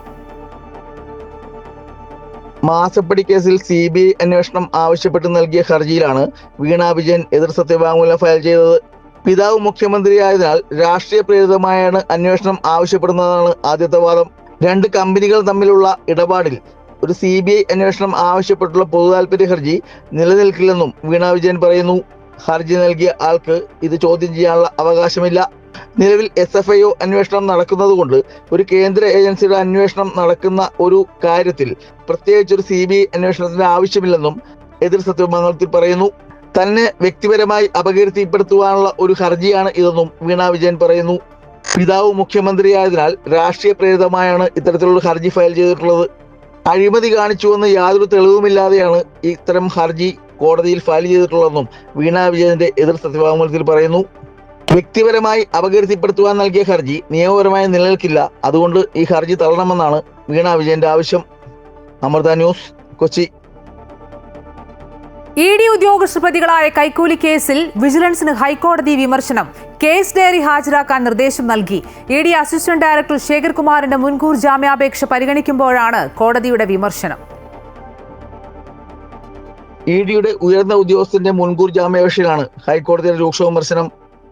മാസപ്പടി കേസിൽ CBI അന്വേഷണം ആവശ്യപ്പെട്ട് നൽകിയ ഹർജിയിലാണ് വീണ വിജയൻ എതിർ സത്യവാങ്മൂലം ഫയൽ ചെയ്തത്. പിതാവ് മുഖ്യമന്ത്രിയായതിനാൽ രാഷ്ട്രീയ പ്രേരിതമായാണ് അന്വേഷണം ആവശ്യപ്പെടുന്നതാണ് ആദ്യത്തെ വാദം. 2 കമ്പനികൾ തമ്മിലുള്ള ഇടപാടിൽ ഒരു CBI അന്വേഷണം ആവശ്യപ്പെട്ടുള്ള പൊതുതാൽപര്യ ഹർജി നിലനിൽക്കില്ലെന്നും വീണ വിജയൻ പറയുന്നു. ഹർജി നൽകിയ ആൾക്ക് ഇത് ചോദ്യം ചെയ്യാനുള്ള അവകാശമില്ല. നിലവിൽ SFIO അന്വേഷണം നടക്കുന്നതുകൊണ്ട് ഒരു കേന്ദ്ര ഏജൻസിയുടെ അന്വേഷണം നടക്കുന്ന ഒരു കാര്യത്തിൽ പ്രത്യേകിച്ചൊരു CBI അന്വേഷണത്തിന് ആവശ്യമില്ലെന്നും എതിർ സത്യവാങ്മൂലത്തിൽ പറയുന്നു. തന്നെ വ്യക്തിപരമായി അപകീർത്തിപ്പെടുത്തുവാനുള്ള ഒരു ഹർജിയാണ് ഇതെന്നും വീണ വിജയൻ പറയുന്നു. പിതാവ് മുഖ്യമന്ത്രിയായതിനാൽ രാഷ്ട്രീയ പ്രേരിതമായാണ് ഇത്തരത്തിലുള്ള ഹർജി ഫയൽ ചെയ്തിട്ടുള്ളത്. അഴിമതി കാണിച്ചുവെന്ന് യാതൊരു തെളിവുമില്ലാതെയാണ് ഇത്തരം ഹർജി കോടതിയിൽ ഫയൽ ചെയ്തിട്ടുള്ളതെന്നും വീണ വിജയന്റെ എതിർ സത്യവാങ്മൂലത്തിൽ പറയുന്നു. വ്യക്തിപരമായി അപകീർത്തിപ്പെടുത്തുവാൻ നൽകിയ ഹർജി നിയമപരമായി നിലനിൽക്കില്ല. അതുകൊണ്ട് ഈ ഹർജി തള്ളണമെന്നാണ് വീണ വിജയന്റെ ആവശ്യം. അമൃത ന്യൂസ്, കൊച്ചി. ED ഉദ്യോഗസ്ഥ പ്രതികളായ കൈക്കൂലി കേസിൽ വിജിലൻസിന് ഹൈക്കോടതി വിമർശനം. കേസ് ഡയറി ഹാജരാക്കാൻ നിർദ്ദേശം നൽകി. ED അസിസ്റ്റന്റ് ഡയറക്ടർ ശേഖർ കുമാറിന്റെ മുൻകൂർ ജാമ്യാപേക്ഷ പരിഗണിക്കുമ്പോഴാണ് കോടതിയുടെ വിമർശനം. EDയുടെ ഉയർന്ന ഉദ്യോഗസ്ഥന്റെ മുൻകൂർ ജാമ്യാപേക്ഷയിലാണ് ഹൈക്കോടതിയുടെ രൂക്ഷ വിമർശനം.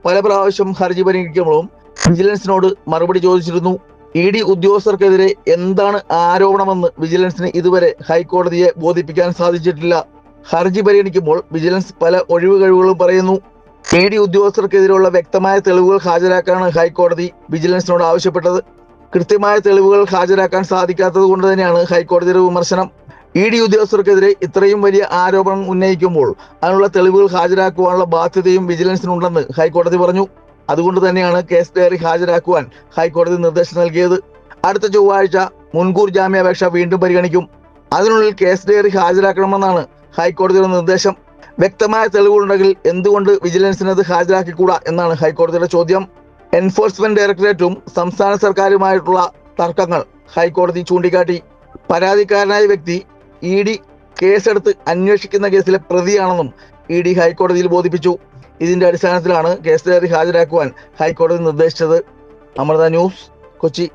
പല പ്രാവശ്യം ഹർജി പരിഗണിക്കുമ്പോഴും വിജിലൻസിനോട് മറുപടി ചോദിച്ചിരുന്നു. ED ഉദ്യോഗസ്ഥർക്കെതിരെ എന്താണ് ആരോപണമെന്ന് വിജിലൻസിന് ഇതുവരെ ഹൈക്കോടതിയെ ബോധിപ്പിക്കാൻ സാധിച്ചിട്ടില്ല. ഹർജി പരിഗണിക്കുമ്പോൾ വിജിലൻസ് പല ഒഴിവുകഴിവുകളും പറയുന്നു. ED ഉദ്യോഗസ്ഥർക്കെതിരെയുള്ള വ്യക്തമായ തെളിവുകൾ ഹാജരാക്കാനാണ് ഹൈക്കോടതി വിജിലൻസിനോട് ആവശ്യപ്പെട്ടത്. കൃത്യമായ തെളിവുകൾ ഹാജരാക്കാൻ സാധിക്കാത്തത് കൊണ്ട് തന്നെയാണ് ഹൈക്കോടതിയുടെ വിമർശനം. ED ഉദ്യോഗസ്ഥർക്കെതിരെ ഇത്രയും വലിയ ആരോപണം ഉന്നയിക്കുമ്പോൾ അതിനുള്ള തെളിവുകൾ ഹാജരാക്കുവാനുള്ള ബാധ്യതയും വിജിലൻസിനുണ്ടെന്ന് ഹൈക്കോടതി പറഞ്ഞു. അതുകൊണ്ട് തന്നെയാണ് കേസ് ഡയറി ഹാജരാക്കുവാൻ ഹൈക്കോടതി നിർദ്ദേശം നൽകിയത്. അടുത്ത ചൊവ്വാഴ്ച മുൻകൂർ ജാമ്യാപേക്ഷ വീണ്ടും പരിഗണിക്കും. അതിനുള്ളിൽ കേസ് ഡയറി ഹാജരാക്കണമെന്നാണ് ഹൈക്കോടതിയുടെ നിർദ്ദേശം. വ്യക്തമായ തെളിവുകളുണ്ടെങ്കിൽ എന്തുകൊണ്ട് വിജിലൻസിനത് ഹാജരാക്കിക്കൂടാ എന്നാണ് ഹൈക്കോടതിയുടെ ചോദ്യം. എൻഫോഴ്സ്മെന്റ് ഡയറക്ടറേറ്റും സംസ്ഥാന സർക്കാരുമായിട്ടുള്ള തർക്കങ്ങൾ ഹൈക്കോടതി ചൂണ്ടിക്കാട്ടി. പരാതിക്കാരനായ വ്യക്തി ED കേസെടുത്ത് അന്വേഷിക്കുന്ന കേസിലെ പ്രതിയാണെന്നും ED ഹൈക്കോടതിയിൽ ബോധിപ്പിച്ചു. ഇതിന്റെ അടിസ്ഥാനത്തിലാണ് കേസ് ഡയറി ഹാജരാക്കുവാൻ ഹൈക്കോടതി നിർദ്ദേശിച്ചത്. അമൃത ന്യൂസ്, കൊച്ചി.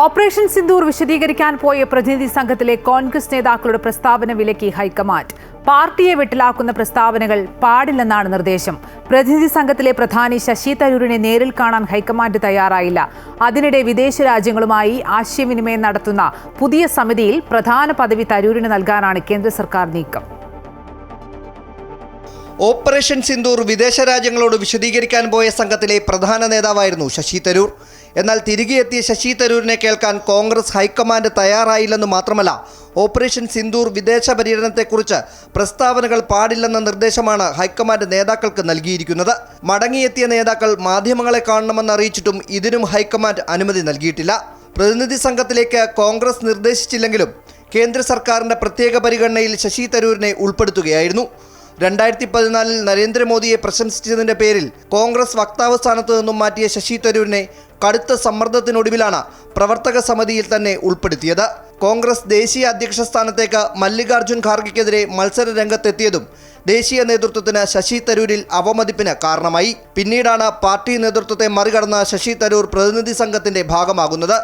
ഓപ്പറേഷൻ സിന്ദൂർ വിശദീകരിക്കാൻ പോയ പ്രതിനിധി സംഘത്തിലെ കോൺഗ്രസ് നേതാക്കളുടെ പ്രസ്താവന വിലക്കി ഹൈക്കമാൻഡ്. പാർട്ടിയെ വെട്ടിലാക്കുന്ന പ്രസ്താവനകൾ പാടില്ലെന്നാണ് നിർദ്ദേശം. പ്രതിനിധി സംഘത്തിലെ പ്രധാനി ശശി തരൂരിനെ നേരിൽ കാണാൻ ഹൈക്കമാൻഡ് തയ്യാറായില്ല. അതിനിടെ വിദേശ രാജ്യങ്ങളുമായി ആശയവിനിമയം നടത്തുന്ന പുതിയ സമിതിയിൽ പ്രധാന പദവി തരൂരിന് നൽകാനാണ് കേന്ദ്ര സർക്കാർ നീക്കം. ഓപ്പറേഷൻ സിന്ദൂർ വിദേശ രാജ്യങ്ങളോട് വിശദീകരിക്കാൻ പോയ സംഘത്തിലെ പ്രധാന നേതാവായിരുന്നു ശശി തരൂർ. എന്നാൽ തിരികെ എത്തിയ ശശി തരൂരിനെ കേൾക്കാൻ കോൺഗ്രസ് ഹൈക്കമാൻഡ് തയ്യാറായില്ലെന്ന് മാത്രമല്ല, ഓപ്പറേഷൻ സിന്ദൂർ വിദേശ പര്യടനത്തെക്കുറിച്ച് പ്രസ്താവനകൾ പാടില്ലെന്ന നിർദ്ദേശമാണ് ഹൈക്കമാൻഡ് നേതാക്കൾക്ക് നൽകിയിരിക്കുന്നത്. മടങ്ങിയെത്തിയ നേതാക്കൾ മാധ്യമങ്ങളെ കാണണമെന്ന് അറിയിച്ചിട്ടും ഇതിനും ഹൈക്കമാൻഡ് അനുമതി നൽകിയിട്ടില്ല. പ്രതിനിധി സംഘത്തിലേക്ക് കോൺഗ്രസ് നിർദ്ദേശിച്ചില്ലെങ്കിലും കേന്ദ്ര സർക്കാരിൻ്റെ പ്രത്യേക പരിഗണനയിൽ ശശി തരൂരിനെ ഉൾപ്പെടുത്തുകയായിരുന്നു. 2014 നരേന്ദ്രമോദിയെ പ്രശംസിച്ചതിൻ്റെ പേരിൽ കോൺഗ്രസ് വക്താവ് സ്ഥാനത്ത് നിന്നും മാറ്റിയ ശശി തരൂരിനെ കടുത്ത സമ്മർദ്ദത്തിനൊടുവിലാണ് പ്രവർത്തക സമിതിയിൽ തന്നെ ഉൾപ്പെടുത്തിയത്. കോൺഗ്രസ് ദേശീയ അധ്യക്ഷ സ്ഥാനത്തേക്ക് മല്ലികാർജ്ജുൻ ഖാർഗെക്കെതിരെ മത്സര രംഗത്തെത്തിയതും ദേശീയ നേതൃത്വത്തിന് ശശി തരൂരിൽ അവമതിപ്പിന് കാരണമായി. പിന്നീടാണ് പാർട്ടി നേതൃത്വത്തെ മറികടന്ന ശശി തരൂർ പ്രതിനിധി സംഘത്തിൻ്റെ ഭാഗമാകുന്നത്.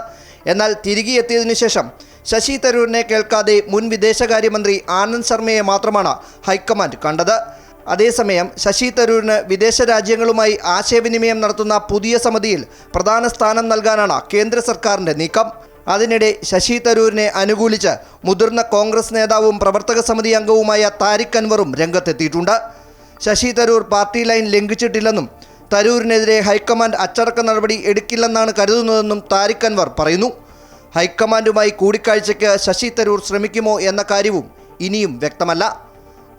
എന്നാൽ തിരികെ എത്തിയതിനു ശേഷം ശശി തരൂരിനെ കേൾക്കാതെ മുൻ വിദേശകാര്യമന്ത്രി ആനന്ദ് ശർമ്മയെ മാത്രമാണ് ഹൈക്കമാൻഡ് കണ്ടത്. അതേസമയം ശശി തരൂരിന് വിദേശ രാജ്യങ്ങളുമായി ആശയവിനിമയം നടത്തുന്ന പുതിയ സമിതിയിൽ പ്രധാന സ്ഥാനം നൽകാനാണ് കേന്ദ്ര സർക്കാരിൻ്റെ നീക്കം. അതിനിടെ ശശി തരൂരിനെ അനുകൂലിച്ച് മുതിർന്ന കോൺഗ്രസ് നേതാവും പ്രവർത്തക സമിതി അംഗവുമായ താരിഖ് അൻവറും രംഗത്തെത്തിയിട്ടുണ്ട്. ശശി തരൂർ പാർട്ടി ലൈൻ ലംഘിച്ചിട്ടില്ലെന്നും തരൂരിനെതിരെ ഹൈക്കമാൻഡ് അച്ചടക്ക നടപടി എടുക്കില്ലെന്നാണ് കരുതുന്നതെന്നും താരിഖ് അൻവർ പറയുന്നു. ഹൈക്കമാൻഡുമായി കൂടിക്കാഴ്ചയ്ക്ക് ശശി തരൂർ ശ്രമിക്കുമോ എന്ന കാര്യവും ഇനിയും വ്യക്തമല്ല.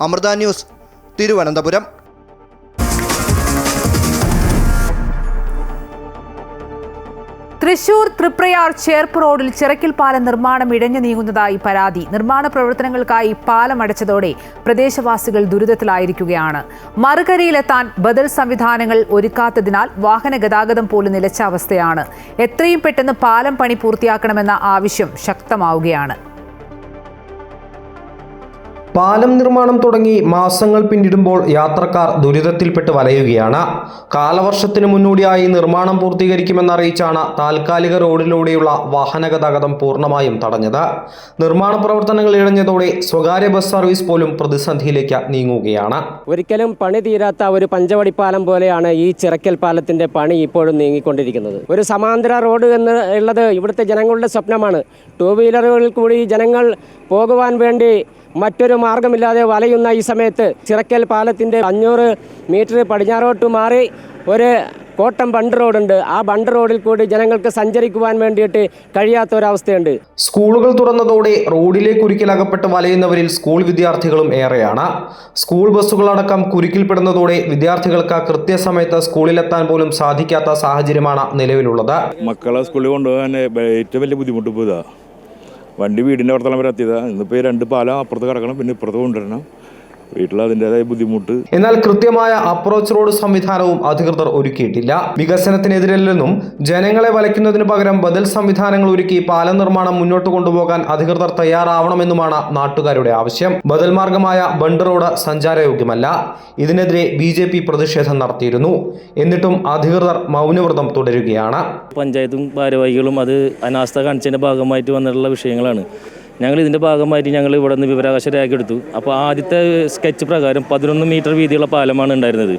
അമൃത ന്യൂസ്, തിരുവനന്തപുരം. തൃശൂർ തൃപ്രയാർ ചേർപ്പ് റോഡിൽ ചിറക്കൽ പാലം നിർമ്മാണം ഇഴഞ്ഞു നീങ്ങുന്നതായി പരാതി. നിർമ്മാണ പ്രവർത്തനങ്ങൾക്കായി പാലം അടച്ചതോടെ പ്രദേശവാസികൾ ദുരിതത്തിലായിരിക്കുകയാണ്. മറുകരയിലെത്താൻ ബദൽ സംവിധാനങ്ങൾ ഒരുക്കാത്തതിനാൽ വാഹന ഗതാഗതം പോലും നിലച്ച അവസ്ഥയാണ്. എത്രയും പെട്ടെന്ന് പാലം പണി പൂർത്തിയാക്കണമെന്ന ആവശ്യം ശക്തമാവുകയാണ്. പാലം നിർമ്മാണം തുടങ്ങി മാസങ്ങൾ പിന്നിടുമ്പോൾ യാത്രക്കാർ ദുരിതത്തിൽപ്പെട്ട് വലയുകയാണ്. കാലവർഷത്തിന് മുന്നോടിയായി നിർമ്മാണം പൂർത്തീകരിക്കുമെന്നറിയിച്ചാണ് താൽക്കാലിക റോഡിലൂടെയുള്ള വാഹന ഗതാഗതം പൂർണ്ണമായും തടഞ്ഞത്. നിർമ്മാണ പ്രവർത്തനങ്ങൾ ഇഴഞ്ഞതോടെ സ്വകാര്യ ബസ് സർവീസ് പോലും പ്രതിസന്ധിയിലേക്ക് നീങ്ങുകയാണ്. ഒരിക്കലും പണി തീരാത്ത ഒരു പഞ്ചവടിപ്പാലം പോലെയാണ് ഈ ചിറക്കൽ പാലത്തിന്റെ പണി ഇപ്പോഴും നീങ്ങിക്കൊണ്ടിരിക്കുന്നത്. ഒരു സമാന്തര റോഡ് എന്ന് ഉള്ളത് ഇവിടുത്തെ ജനങ്ങളുടെ സ്വപ്നമാണ്. 2 വീലറുകളിൽ കൂടി ജനങ്ങൾ പോകുവാൻ വേണ്ടി മറ്റൊരു മാർഗമില്ലാതെ വലയുന്ന ഈ സമയത്ത് ചിറക്കൽ പാലത്തിൻ്റെ 500 മീറ്റർ പടിഞ്ഞാറോട്ട് മാറി ഒരു കോട്ടം ബണ്ട് റോഡുണ്ട്. ആ ബണ്ട് റോഡിൽ കൂടി ജനങ്ങൾക്ക് സഞ്ചരിക്കുവാൻ വേണ്ടിയിട്ട് കഴിയാത്ത ഒരവസ്ഥയുണ്ട്. സ്കൂളുകൾ തുറന്നതോടെ റോഡിലേക്ക് കുരുക്കിലകപ്പെട്ട് വലയുന്നവരിൽ സ്കൂൾ വിദ്യാർത്ഥികളും ഏറെയാണ്. സ്കൂൾ ബസ്സുകളടക്കം കുരുക്കിൽപ്പെടുന്നതോടെ വിദ്യാർത്ഥികൾക്ക് കൃത്യസമയത്ത് സ്കൂളിലെത്താൻ പോലും സാധിക്കാത്ത സാഹചര്യമാണ് നിലവിലുള്ളത്. മക്കളെ സ്കൂളിൽ കൊണ്ടുപോകാൻ ഏറ്റവും വലിയ ബുദ്ധിമുട്ട് ഇപ്പോൾ ഇതാ. വണ്ടി വീടിൻ്റെ അവിടത്തോളം വരെ എത്തിയതാണ്. ഇന്നിപ്പോൾ 2 പാലം അപ്പുറത്ത് കിടക്കണം, പിന്നെ ഇപ്പുറത്ത് കൊണ്ടുവരണം. വീട്ടിൽ അതിൻ്റെതായ ബുദ്ധിമുട്ട്. എന്നാൽ കൃത്യമായ അപ്രോച്ച് റോഡ് സംവിധാനവും അധികൃതർ ഒരുക്കിയിട്ടില്ല. വികസനത്തിനെതിരല്ലെന്നും ജനങ്ങളെ വലയ്ക്കുന്നതിനു പകരം ബദൽ സംവിധാനങ്ങൾ ഒരുക്കി പാലം നിർമ്മാണം മുന്നോട്ട് കൊണ്ടുപോകാൻ അധികൃതർ തയ്യാറാവണമെന്നുമാണ് നാട്ടുകാരുടെ ആവശ്യം. ബദൽ മാർഗമായ ബണ്ട് റോഡ് സഞ്ചാരയോഗ്യമല്ല. ഇതിനെതിരെ BJP പ്രതിഷേധം നടത്തിയിരുന്നു. എന്നിട്ടും അധികൃതർ മൗനവ്രതം തുടരുകയാണ്. പഞ്ചായത്തും ഭാരവാഹികളും അത് അനാസ്ഥ കാണിച്ചതിൻ്റെ ഭാഗമായിട്ട് വന്നിട്ടുള്ള വിഷയങ്ങളാണ്. ഞങ്ങൾ ഇതിൻ്റെ ഭാഗമായിട്ട് ഞങ്ങൾ ഇവിടെ നിന്ന് വിവരാവകാശ രേഖ എടുത്തു. അപ്പോൾ ആദ്യത്തെ സ്കെച്ച് പ്രകാരം 11 മീറ്റർ വീതിയുള്ള പാലമാണ് ഉണ്ടായിരുന്നത്.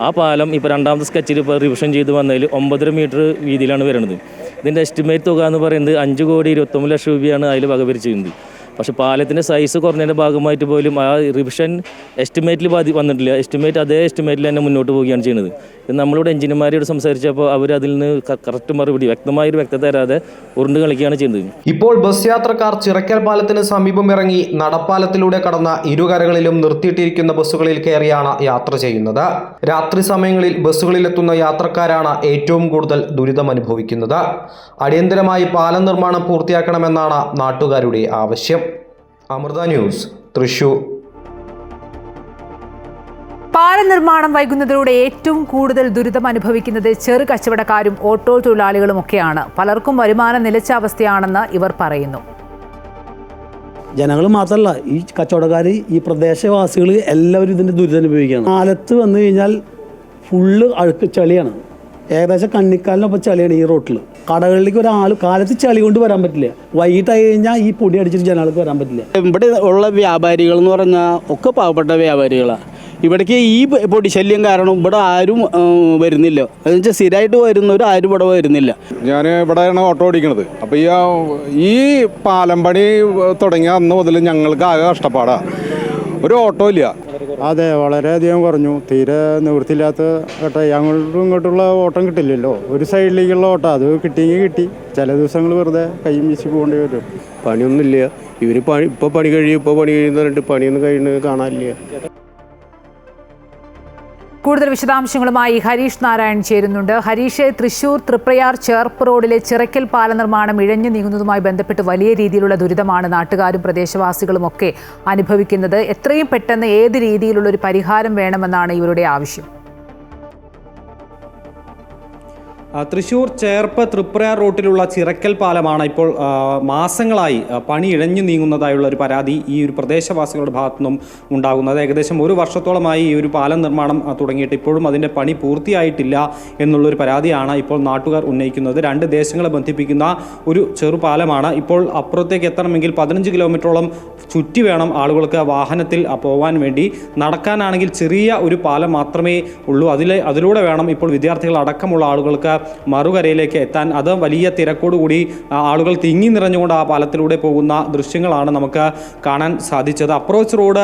ആ പാലം ഇപ്പോൾ രണ്ടാമത്തെ സ്കെച്ചിൽ ഇപ്പോൾ റിവിഷൻ ചെയ്ത് വന്നതിൽ 9.5 മീറ്റർ വീതിയിലാണ് വരുന്നത്. ഇതിൻ്റെ എസ്റ്റിമേറ്റ് തുക എന്ന് പറയുന്നത് 5,29,00,000 രൂപയാണ് അതിൽ വകവരിച്ചിരുന്നത്. പക്ഷേ പാലത്തിൻ്റെ സൈസ് കുറഞ്ഞതിൻ്റെ ഭാഗമായിട്ട് പോലും ആ റിവിഷൻ എസ്റ്റിമേറ്റിൽ വന്നിട്ടില്ല. അതേ എസ്റ്റിമേറ്റിൽ തന്നെ മുന്നോട്ട് പോവുകയാണ് ചെയ്യുന്നത്. ഇത് നമ്മളിവിടെ എഞ്ചിനീയർമാരോട് സംസാരിച്ചപ്പോൾ അവർ അതിൽ നിന്ന് കറക്റ്റ് മറുപടി വ്യക്തമായൊരു വ്യക്തത തരാതെ ഉരുണ്ട് കളിക്കുകയാണ് ചെയ്യുന്നത്. ഇപ്പോൾ ബസ് യാത്രക്കാർ ചിറക്കൽ പാലത്തിന് സമീപം ഇറങ്ങി നടപ്പാലത്തിലൂടെ കടന്ന ഇരുകരകളിലും നിർത്തിയിട്ടിരിക്കുന്ന ബസ്സുകളിൽ കയറിയാണ് യാത്ര ചെയ്യുന്നത്. രാത്രി സമയങ്ങളിൽ ബസ്സുകളിലെത്തുന്ന യാത്രക്കാരാണ് ഏറ്റവും കൂടുതൽ ദുരിതം അനുഭവിക്കുന്നത്. അടിയന്തരമായി പാലം നിർമ്മാണം പൂർത്തിയാക്കണമെന്നാണ് നാട്ടുകാരുടെ ആവശ്യം. അമൃത ന്യൂസ്, തൃശൂർ. പാലം നിർമ്മാണം വൈകുന്നതിലൂടെ ഏറ്റവും കൂടുതൽ ദുരിതം അനുഭവിക്കുന്നത് ചെറു കച്ചവടക്കാരും ഓട്ടോ തൊഴിലാളികളുമൊക്കെയാണ്. പലർക്കും വരുമാനം നിലച്ച അവസ്ഥയാണെന്ന് ഇവർ പറയുന്നു. ജനങ്ങൾ മാത്രമല്ല, ഈ കച്ചവടക്കാർ, ഈ പ്രദേശവാസികൾ എല്ലാവരും ഇതിൻ്റെ ദുരിതം അനുഭവിക്കുകയാണ്. കാലത്ത് വന്നു കഴിഞ്ഞാൽ ഫുള്ള് അഴുക്ക് ചളിയാണ്. ഏകദേശം കണ്ണിക്കാലിനൊപ്പം ചളിയാണ് ഈ റോട്ടിൽ. കടകളിലേക്ക് ഒരാൾ കാലത്ത് ചളി കൊണ്ട് വരാൻ പറ്റില്ല. വൈകിട്ടായി കഴിഞ്ഞാൽ ഈ പൊടി അടിച്ചിട്ട് ജനങ്ങൾക്ക് വരാൻ പറ്റില്ല. ഇവിടെ ഉള്ള വ്യാപാരികൾ എന്ന് പറഞ്ഞാൽ ഒക്കെ പാവപ്പെട്ട വ്യാപാരികളാണ്. ഇവിടേക്ക് ഈ പൊടിശല്യം കാരണം ഇവിടെ ആരും വരുന്നില്ല. എന്നുവെച്ചാൽ സ്ഥിരമായിട്ട് വരുന്നവർ ആരും ഇവിടെ വരുന്നില്ല. ഞാൻ ഇവിടെയാണ് ഓട്ടോ ഓടിക്കുന്നത്. അപ്പോൾ ഈ പാലം പണി തുടങ്ങിയ അന്ന് മുതൽ ഞങ്ങൾക്ക് ആകെ കഷ്ടപ്പാടാണ്. ഒരു ഓട്ടോ ഇല്ല. അതെ, വളരെയധികം കുറഞ്ഞു. തീരെ നിവൃത്തിയില്ലാത്ത കേട്ടോ. അങ്ങോട്ടും ഇങ്ങോട്ടുള്ള ഓട്ടം കിട്ടില്ലല്ലോ. ഒരു സൈഡിലേക്കുള്ള ഓട്ടം അത് കിട്ടിയെങ്കിൽ കിട്ടി. ചില ദിവസങ്ങൾ വെറുതെ കൈയും വീശി പോകേണ്ടി വരും. പണിയൊന്നുമില്ല. ഇവർ ഇപ്പോൾ പണി കഴിയുന്ന പറഞ്ഞിട്ട് പണിയൊന്നും കഴിയുന്നത് കാണാനില്ല. കൂടുതൽ വിശദാംശങ്ങളുമായി ഹരീഷ് നാരായൺ ചേരുന്നുണ്ട്. ഹരീഷ്, തൃശൂർ തൃപ്രയാർ ചേർപ്പ് റോഡിലെ ചിറക്കൽ പാല നിർമ്മാണം ഇഴഞ്ഞു നീങ്ങുന്നതുമായി ബന്ധപ്പെട്ട് വലിയ രീതിയിലുള്ള ദുരിതമാണ് നാട്ടുകാരും പ്രദേശവാസികളും ഒക്കെ അനുഭവിക്കുന്നത്. എത്രയും പെട്ടെന്ന് ഏത് രീതിയിലുള്ള ഒരു പരിഹാരം വേണമെന്നാണ് ഇവരുടെ ആവശ്യം? തൃശൂർ ചേർപ്പ് തൃപ്രയാർ റൂട്ടിലുള്ള ചിറക്കൽ പാലമാണ് ഇപ്പോൾ മാസങ്ങളായി പണി ഇഴഞ്ഞു നീങ്ങുന്നതായുള്ള ഒരു പരാതി ഈ ഒരു പ്രദേശവാസികളുടെ ഭാഗത്തു നിന്നും ഉണ്ടാകുന്നത്. ഏകദേശം ഒരു വർഷത്തോളമായി ഈ ഒരു പാലം നിർമ്മാണം തുടങ്ങിയിട്ട് ഇപ്പോഴും അതിൻ്റെ പണി പൂർത്തിയായിട്ടില്ല എന്നുള്ളൊരു പരാതിയാണ് ഇപ്പോൾ നാട്ടുകാർ ഉന്നയിക്കുന്നത്. രണ്ട് ദേശങ്ങളെ ബന്ധിപ്പിക്കുന്ന ഒരു ചെറുപാലമാണ്. ഇപ്പോൾ അപ്പുറത്തേക്ക് എത്തണമെങ്കിൽ 15 കിലോമീറ്ററോളം ചുറ്റി വേണം ആളുകൾക്ക് വാഹനത്തിൽ പോകാൻ വേണ്ടി. നടക്കാനാണെങ്കിൽ ചെറിയ ഒരു പാലം മാത്രമേ ഉള്ളൂ. അതിലൂടെ വേണം ഇപ്പോൾ വിദ്യാർത്ഥികൾ അടക്കമുള്ള ആളുകൾക്ക് മറുകരയിലേക്ക് എത്താൻ. അത് വലിയ തിരക്കോടുകൂടി ആളുകൾ തിങ്ങി നിറഞ്ഞുകൊണ്ട് ആ പാലത്തിലൂടെ പോകുന്ന ദൃശ്യങ്ങളാണ് നമുക്ക് കാണാൻ സാധിച്ചത്. അപ്രോച്ച് റോഡ്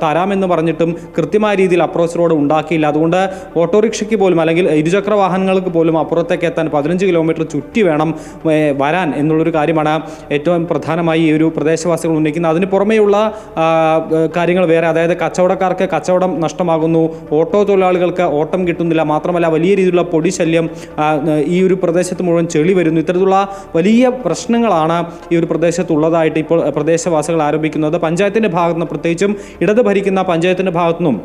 തരാമെന്ന് പറഞ്ഞിട്ടും കൃത്യമായ രീതിയിൽ അപ്രോച്ച് റോഡ് ഉണ്ടാക്കിയില്ല. അതുകൊണ്ട് ഓട്ടോറിക്ഷയ്ക്ക് പോലും അല്ലെങ്കിൽ ഇരുചക്ര വാഹനങ്ങൾക്ക് പോലും അപ്പുറത്തേക്ക് എത്താൻ 15 കിലോമീറ്റർ ചുറ്റി വേണം വരാൻ എന്നുള്ളൊരു കാര്യമാണ് ഏറ്റവും പ്രധാനമായി ഈ ഒരു പ്രദേശവാസികൾ ഉന്നയിക്കുന്നത്. അതിന് പുറമേയുള്ള കാര്യങ്ങൾ വേറെ, അതായത് കച്ചവടക്കാർക്ക് കച്ചവടം നഷ്ടമാകുന്നു, ഓട്ടോ തൊഴിലാളികൾക്ക് ഓട്ടം കിട്ടുന്നില്ല, മാത്രമല്ല വലിയ രീതിയിലുള്ള പൊടിശല്യം, ഈ ഒരു പ്രദേശത്ത് മുഴുവൻ ചെളി വരുന്നു. ഇത്തരത്തിലുള്ള വലിയ പ്രശ്നങ്ങളാണ് ഈ ഒരു പ്രദേശത്തുള്ളതായിട്ട് ഇപ്പോൾ പ്രദേശവാസികൾ ആരോപിക്കുന്നത്. പഞ്ചായത്തിൻ്റെ ഭാഗത്തുനിന്ന്, പ്രത്യേകിച്ചും ഇടത് ഭരിക്കുന്ന പഞ്ചായത്തിൻ്റെ ഭാഗത്തുനിന്നും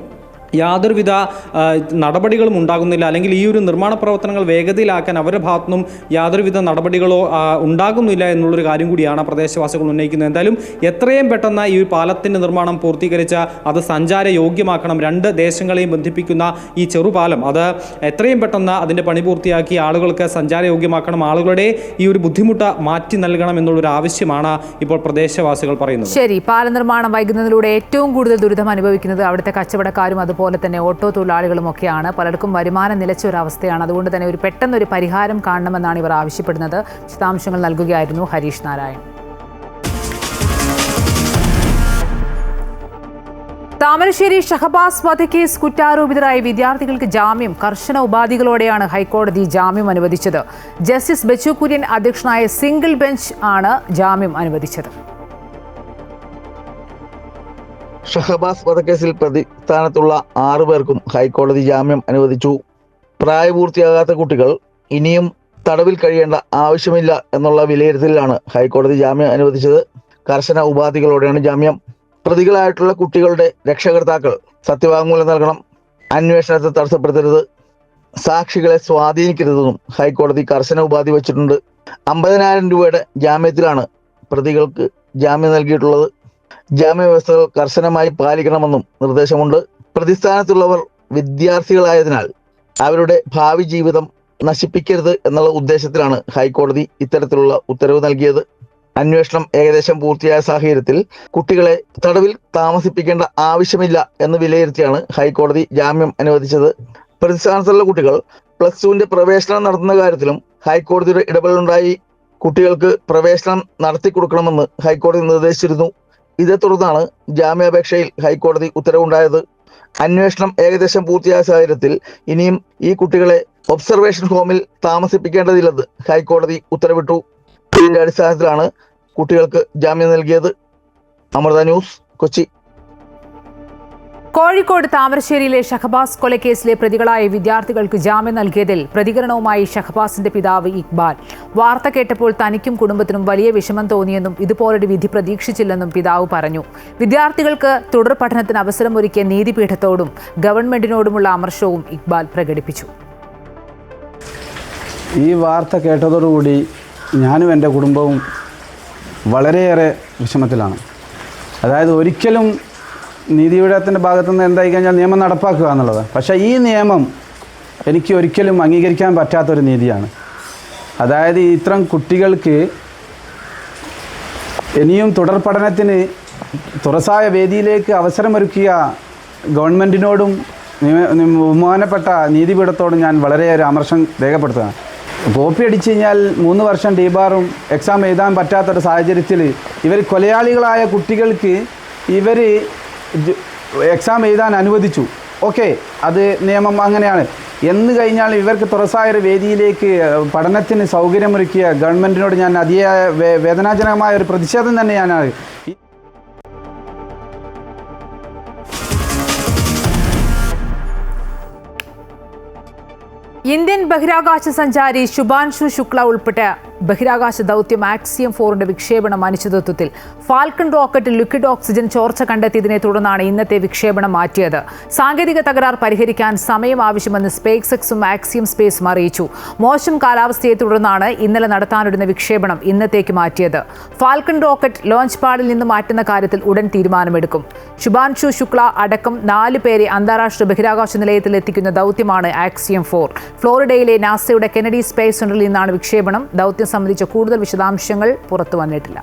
യാതൊരുവിധ നടപടികളും ഉണ്ടാകുന്നില്ല. അല്ലെങ്കിൽ ഈ ഒരു നിർമ്മാണ പ്രവർത്തനങ്ങൾ വേഗതയിലാക്കാൻ അവരുടെ ഭാഗത്തുനിന്നും യാതൊരുവിധ നടപടികളോ ഉണ്ടാകുന്നില്ല എന്നുള്ളൊരു കാര്യം കൂടിയാണ് പ്രദേശവാസികൾ ഉന്നയിക്കുന്നത്. എന്തായാലും എത്രയും പെട്ടെന്ന് ഈ പാലത്തിൻ്റെ നിർമ്മാണം പൂർത്തീകരിച്ച് അത് സഞ്ചാര യോഗ്യമാക്കണം. രണ്ട് ദേശങ്ങളെയും ബന്ധിപ്പിക്കുന്ന ഈ ചെറുപാലം അത് എത്രയും പെട്ടെന്ന് അതിൻ്റെ പണി പൂർത്തിയാക്കി ആളുകൾക്ക് സഞ്ചാര യോഗ്യമാക്കണം. ആളുകളുടെ ഈ ഒരു ബുദ്ധിമുട്ട് മാറ്റി നൽകണം എന്നുള്ളൊരു ആവശ്യമാണ് ഇപ്പോൾ പ്രദേശവാസികൾ പറയുന്നത്. ശരി, പാല നിർമ്മാണം വൈകുന്നതിലൂടെ ഏറ്റവും കൂടുതൽ ദുരിതം അനുഭവിക്കുന്നത് അവിടുത്തെ കച്ചവടക്കാരും അതുപോലെ തന്നെ ഓട്ടോ തൊഴിലാളികളും ഒക്കെയാണ്. പലർക്കും വരുമാനം നിലച്ച ഒരവസ്ഥയാണ്. അതുകൊണ്ട് തന്നെ ഒരു പെട്ടെന്നൊരു പരിഹാരം കാണണമെന്നാണ് ഇവർ ആവശ്യപ്പെടുന്നത്. വിശദാംശങ്ങൾ നൽകുകയായിരുന്നു ഹരീഷ് നാരായൺ. താമരശ്ശേരി ഷഹബാസ് വധക്കേസ് കുറ്റാരോപിതരായ വിദ്യാർത്ഥികൾക്ക് ജാമ്യം കർശന ഉപാധികളോടെയാണ് ഹൈക്കോടതി ജാമ്യം അനുവദിച്ചത്. ജസ്റ്റിസ് ബച്ചു കുര്യൻ അധ്യക്ഷനായ സിംഗിൾ ബെഞ്ച് ആണ് ജാമ്യം അനുവദിച്ചത്. ഷഹബാസ് വധക്കേസിൽ പ്രതിസ്ഥാനത്തുള്ള 6 പേർക്കും ഹൈക്കോടതി ജാമ്യം അനുവദിച്ചു. പ്രായപൂർത്തിയാകാത്ത കുട്ടികൾ ഇനിയും തടവിൽ കഴിയേണ്ട ആവശ്യമില്ല എന്നുള്ള വിലയിരുത്തലിലാണ് ഹൈക്കോടതി ജാമ്യം അനുവദിച്ചത്. കർശന ഉപാധികളോടെയാണ് ജാമ്യം. പ്രതികളായിട്ടുള്ള കുട്ടികളുടെ രക്ഷകർത്താക്കൾ സത്യവാങ്മൂലം നൽകണം, അന്വേഷണത്തെ തടസ്സപ്പെടുത്തരുത്, സാക്ഷികളെ സ്വാധീനിക്കരുതെന്നും ഹൈക്കോടതി കർശന ഉപാധി വച്ചിട്ടുണ്ട്. 50,000 രൂപയുടെ ജാമ്യത്തിലാണ് പ്രതികൾക്ക് ജാമ്യം നൽകിയിട്ടുള്ളത്. ജാമ്യ വ്യവസ്ഥകൾ കർശനമായി പാലിക്കണമെന്നും നിർദ്ദേശമുണ്ട്. പ്രതിസ്ഥാനത്തുള്ളവർ വിദ്യാർത്ഥികളായതിനാൽ അവരുടെ ഭാവി ജീവിതം നശിപ്പിക്കരുത് എന്നുള്ള ഉദ്ദേശത്തിലാണ് ഹൈക്കോടതി ഇത്തരത്തിലുള്ള ഉത്തരവ് നൽകിയത്. അന്വേഷണം ഏകദേശം പൂർത്തിയായ സാഹചര്യത്തിൽ കുട്ടികളെ തടവിൽ താമസിപ്പിക്കേണ്ട ആവശ്യമില്ല എന്ന് വിലയിരുത്തിയാണ് ഹൈക്കോടതി ജാമ്യം അനുവദിച്ചത്. പ്രതിസ്ഥാനത്തുള്ള കുട്ടികൾ +2 പ്രവേശനം നടത്തുന്ന കാര്യത്തിലും ഹൈക്കോടതിയുടെ ഇടപെടലുണ്ടായി. കുട്ടികൾക്ക് പ്രവേശനം നടത്തി കൊടുക്കണമെന്ന് ഹൈക്കോടതി നിർദ്ദേശിച്ചിരുന്നു. ഇതേ തുടർന്നാണ് ജാമ്യാപേക്ഷയിൽ ഹൈക്കോടതി ഉത്തരവുണ്ടായത്. അന്വേഷണം ഏകദേശം പൂർത്തിയായ സാഹചര്യത്തിൽ ഇനിയും ഈ കുട്ടികളെ ഒബ്സർവേഷൻ ഹോമിൽ താമസിപ്പിക്കേണ്ടതില്ലെന്ന് ഹൈക്കോടതി ഉത്തരവിട്ടു. ഇതിന്റെ അടിസ്ഥാനത്തിലാണ് കുട്ടികൾക്ക് ജാമ്യം നൽകിയത്. അമൃത ന്യൂസ്, കൊച്ചി. കോഴിക്കോട് താമരശ്ശേരിയിലെ ഷഹബാസ് കൊലക്കേസിലെ പ്രതികളായ വിദ്യാർത്ഥികൾക്ക് ജാമ്യം നൽകിയതിൽ പ്രതികരണവുമായി ഷഹബാസിന്റെ പിതാവ് ഇക്ബാൽ. വാർത്ത കേട്ടപ്പോൾ തനിക്കും കുടുംബത്തിനും വലിയ വിഷമം തോന്നിയെന്നും ഇതുപോലൊരു വിധി പ്രതീക്ഷിച്ചില്ലെന്നും പിതാവ് പറഞ്ഞു. വിദ്യാർത്ഥികൾക്ക് തുടർ പഠനത്തിന് അവസരമൊരുക്കിയ നീതിപീഠത്തോടും ഗവൺമെന്റിനോടുമുള്ള അമർഷവും ഇക്ബാൽ പ്രകടിപ്പിച്ചു. ഈ വാർത്ത കേട്ടതോടുകൂടി ഞാനും എൻ്റെ കുടുംബവും വളരെയേറെ വിഷമത്തിലാണ്. അതായത് ഒരിക്കലും നീതിപീഠത്തിൻ്റെ ഭാഗത്തുനിന്ന് എന്തായി കഴിഞ്ഞാൽ നിയമം നടപ്പാക്കുക എന്നുള്ളത്, പക്ഷേ ഈ നിയമം എനിക്ക് ഒരിക്കലും അംഗീകരിക്കാൻ പറ്റാത്തൊരു നീതിയാണ്. അതായത് ഇത്തരം കുട്ടികൾക്ക് ഇനിയും തുടർ പഠനത്തിന് തുറസായ വേദിയിലേക്ക് അവസരമൊരുക്കിയ ഗവൺമെൻറ്റിനോടും ബഹുമാനപ്പെട്ട നീതിപീഠത്തോടും ഞാൻ വളരെയേറെ അമർഷം രേഖപ്പെടുത്തുകയാണ്. കോപ്പി അടിച്ചു കഴിഞ്ഞാൽ 3 വർഷം ഡീബാറും എക്സാം എഴുതാൻ പറ്റാത്തൊരു സാഹചര്യത്തിൽ ഇവർ കൊലയാളികളായ കുട്ടികൾക്ക് ഇവർ എക്സാം എഴുതാൻ അനുവദിച്ചു. ഓക്കെ, അത് നിയമം അങ്ങനെയാണ് എന്ന് കഴിഞ്ഞാൽ ഇവർക്ക് തുറസായ ഒരു വേദിയിലേക്ക് പഠനത്തിന് സൗകര്യമൊരുക്കിയ ഗവൺമെൻറ്റിനോട് ഞാൻ അതിയായ വേദനാജനകമായ ഒരു പ്രതിഷേധം തന്നെയാണ്. ഇന്ത്യൻ ബഹിരാകാശ സഞ്ചാരി ശുഭാൻഷു ശുക്ല ഉൾപ്പെട്ട ബഹിരാകാശ ദൗത്യം ആക്സിയം 4ന്റെ വിക്ഷേപണം അനിശ്ചിതത്വത്തിൽ. ഫാൽക്കൺ റോക്കറ്റിൽ ലിക്വിഡ് ഓക്സിജൻ ചോർച്ച കണ്ടെത്തിയതിനെ തുടർന്നാണ് ഇന്നത്തെ വിക്ഷേപണം മാറ്റിയത്. സാങ്കേതിക തകരാർ പരിഹരിക്കാൻ സമയം ആവശ്യമെന്ന് സ്പേസ് എക്സും ആക്സിയം സ്പേസും അറിയിച്ചു. മോശം കാലാവസ്ഥയെ തുടർന്നാണ് ഇന്നലെ നടത്താനിരുന്ന വിക്ഷേപണം ഇന്നത്തേക്ക് മാറ്റിയത്. ഫാൽക്കൺ റോക്കറ്റ് ലോഞ്ച് പാഡിൽ നിന്ന് മാറ്റുന്ന കാര്യത്തിൽ ഉടൻ തീരുമാനമെടുക്കും. ശുഭാൻഷു ശുക്ല അടക്കം 4 പേരെ അന്താരാഷ്ട്ര ബഹിരാകാശ നിലയത്തിൽ എത്തിക്കുന്ന ദൗത്യമാണ് ആക്സിയം 4. ഫ്ലോറിഡയിലെ നാസയുടെ കെനഡി സ്പേസ് സെന്ററിൽ നിന്നാണ് വിക്ഷേപണം. ദൗത്യം സംബന്ധിച്ച കൂടുതൽ വിശദാംശങ്ങൾ പുറത്തു വന്നിട്ടില്ല.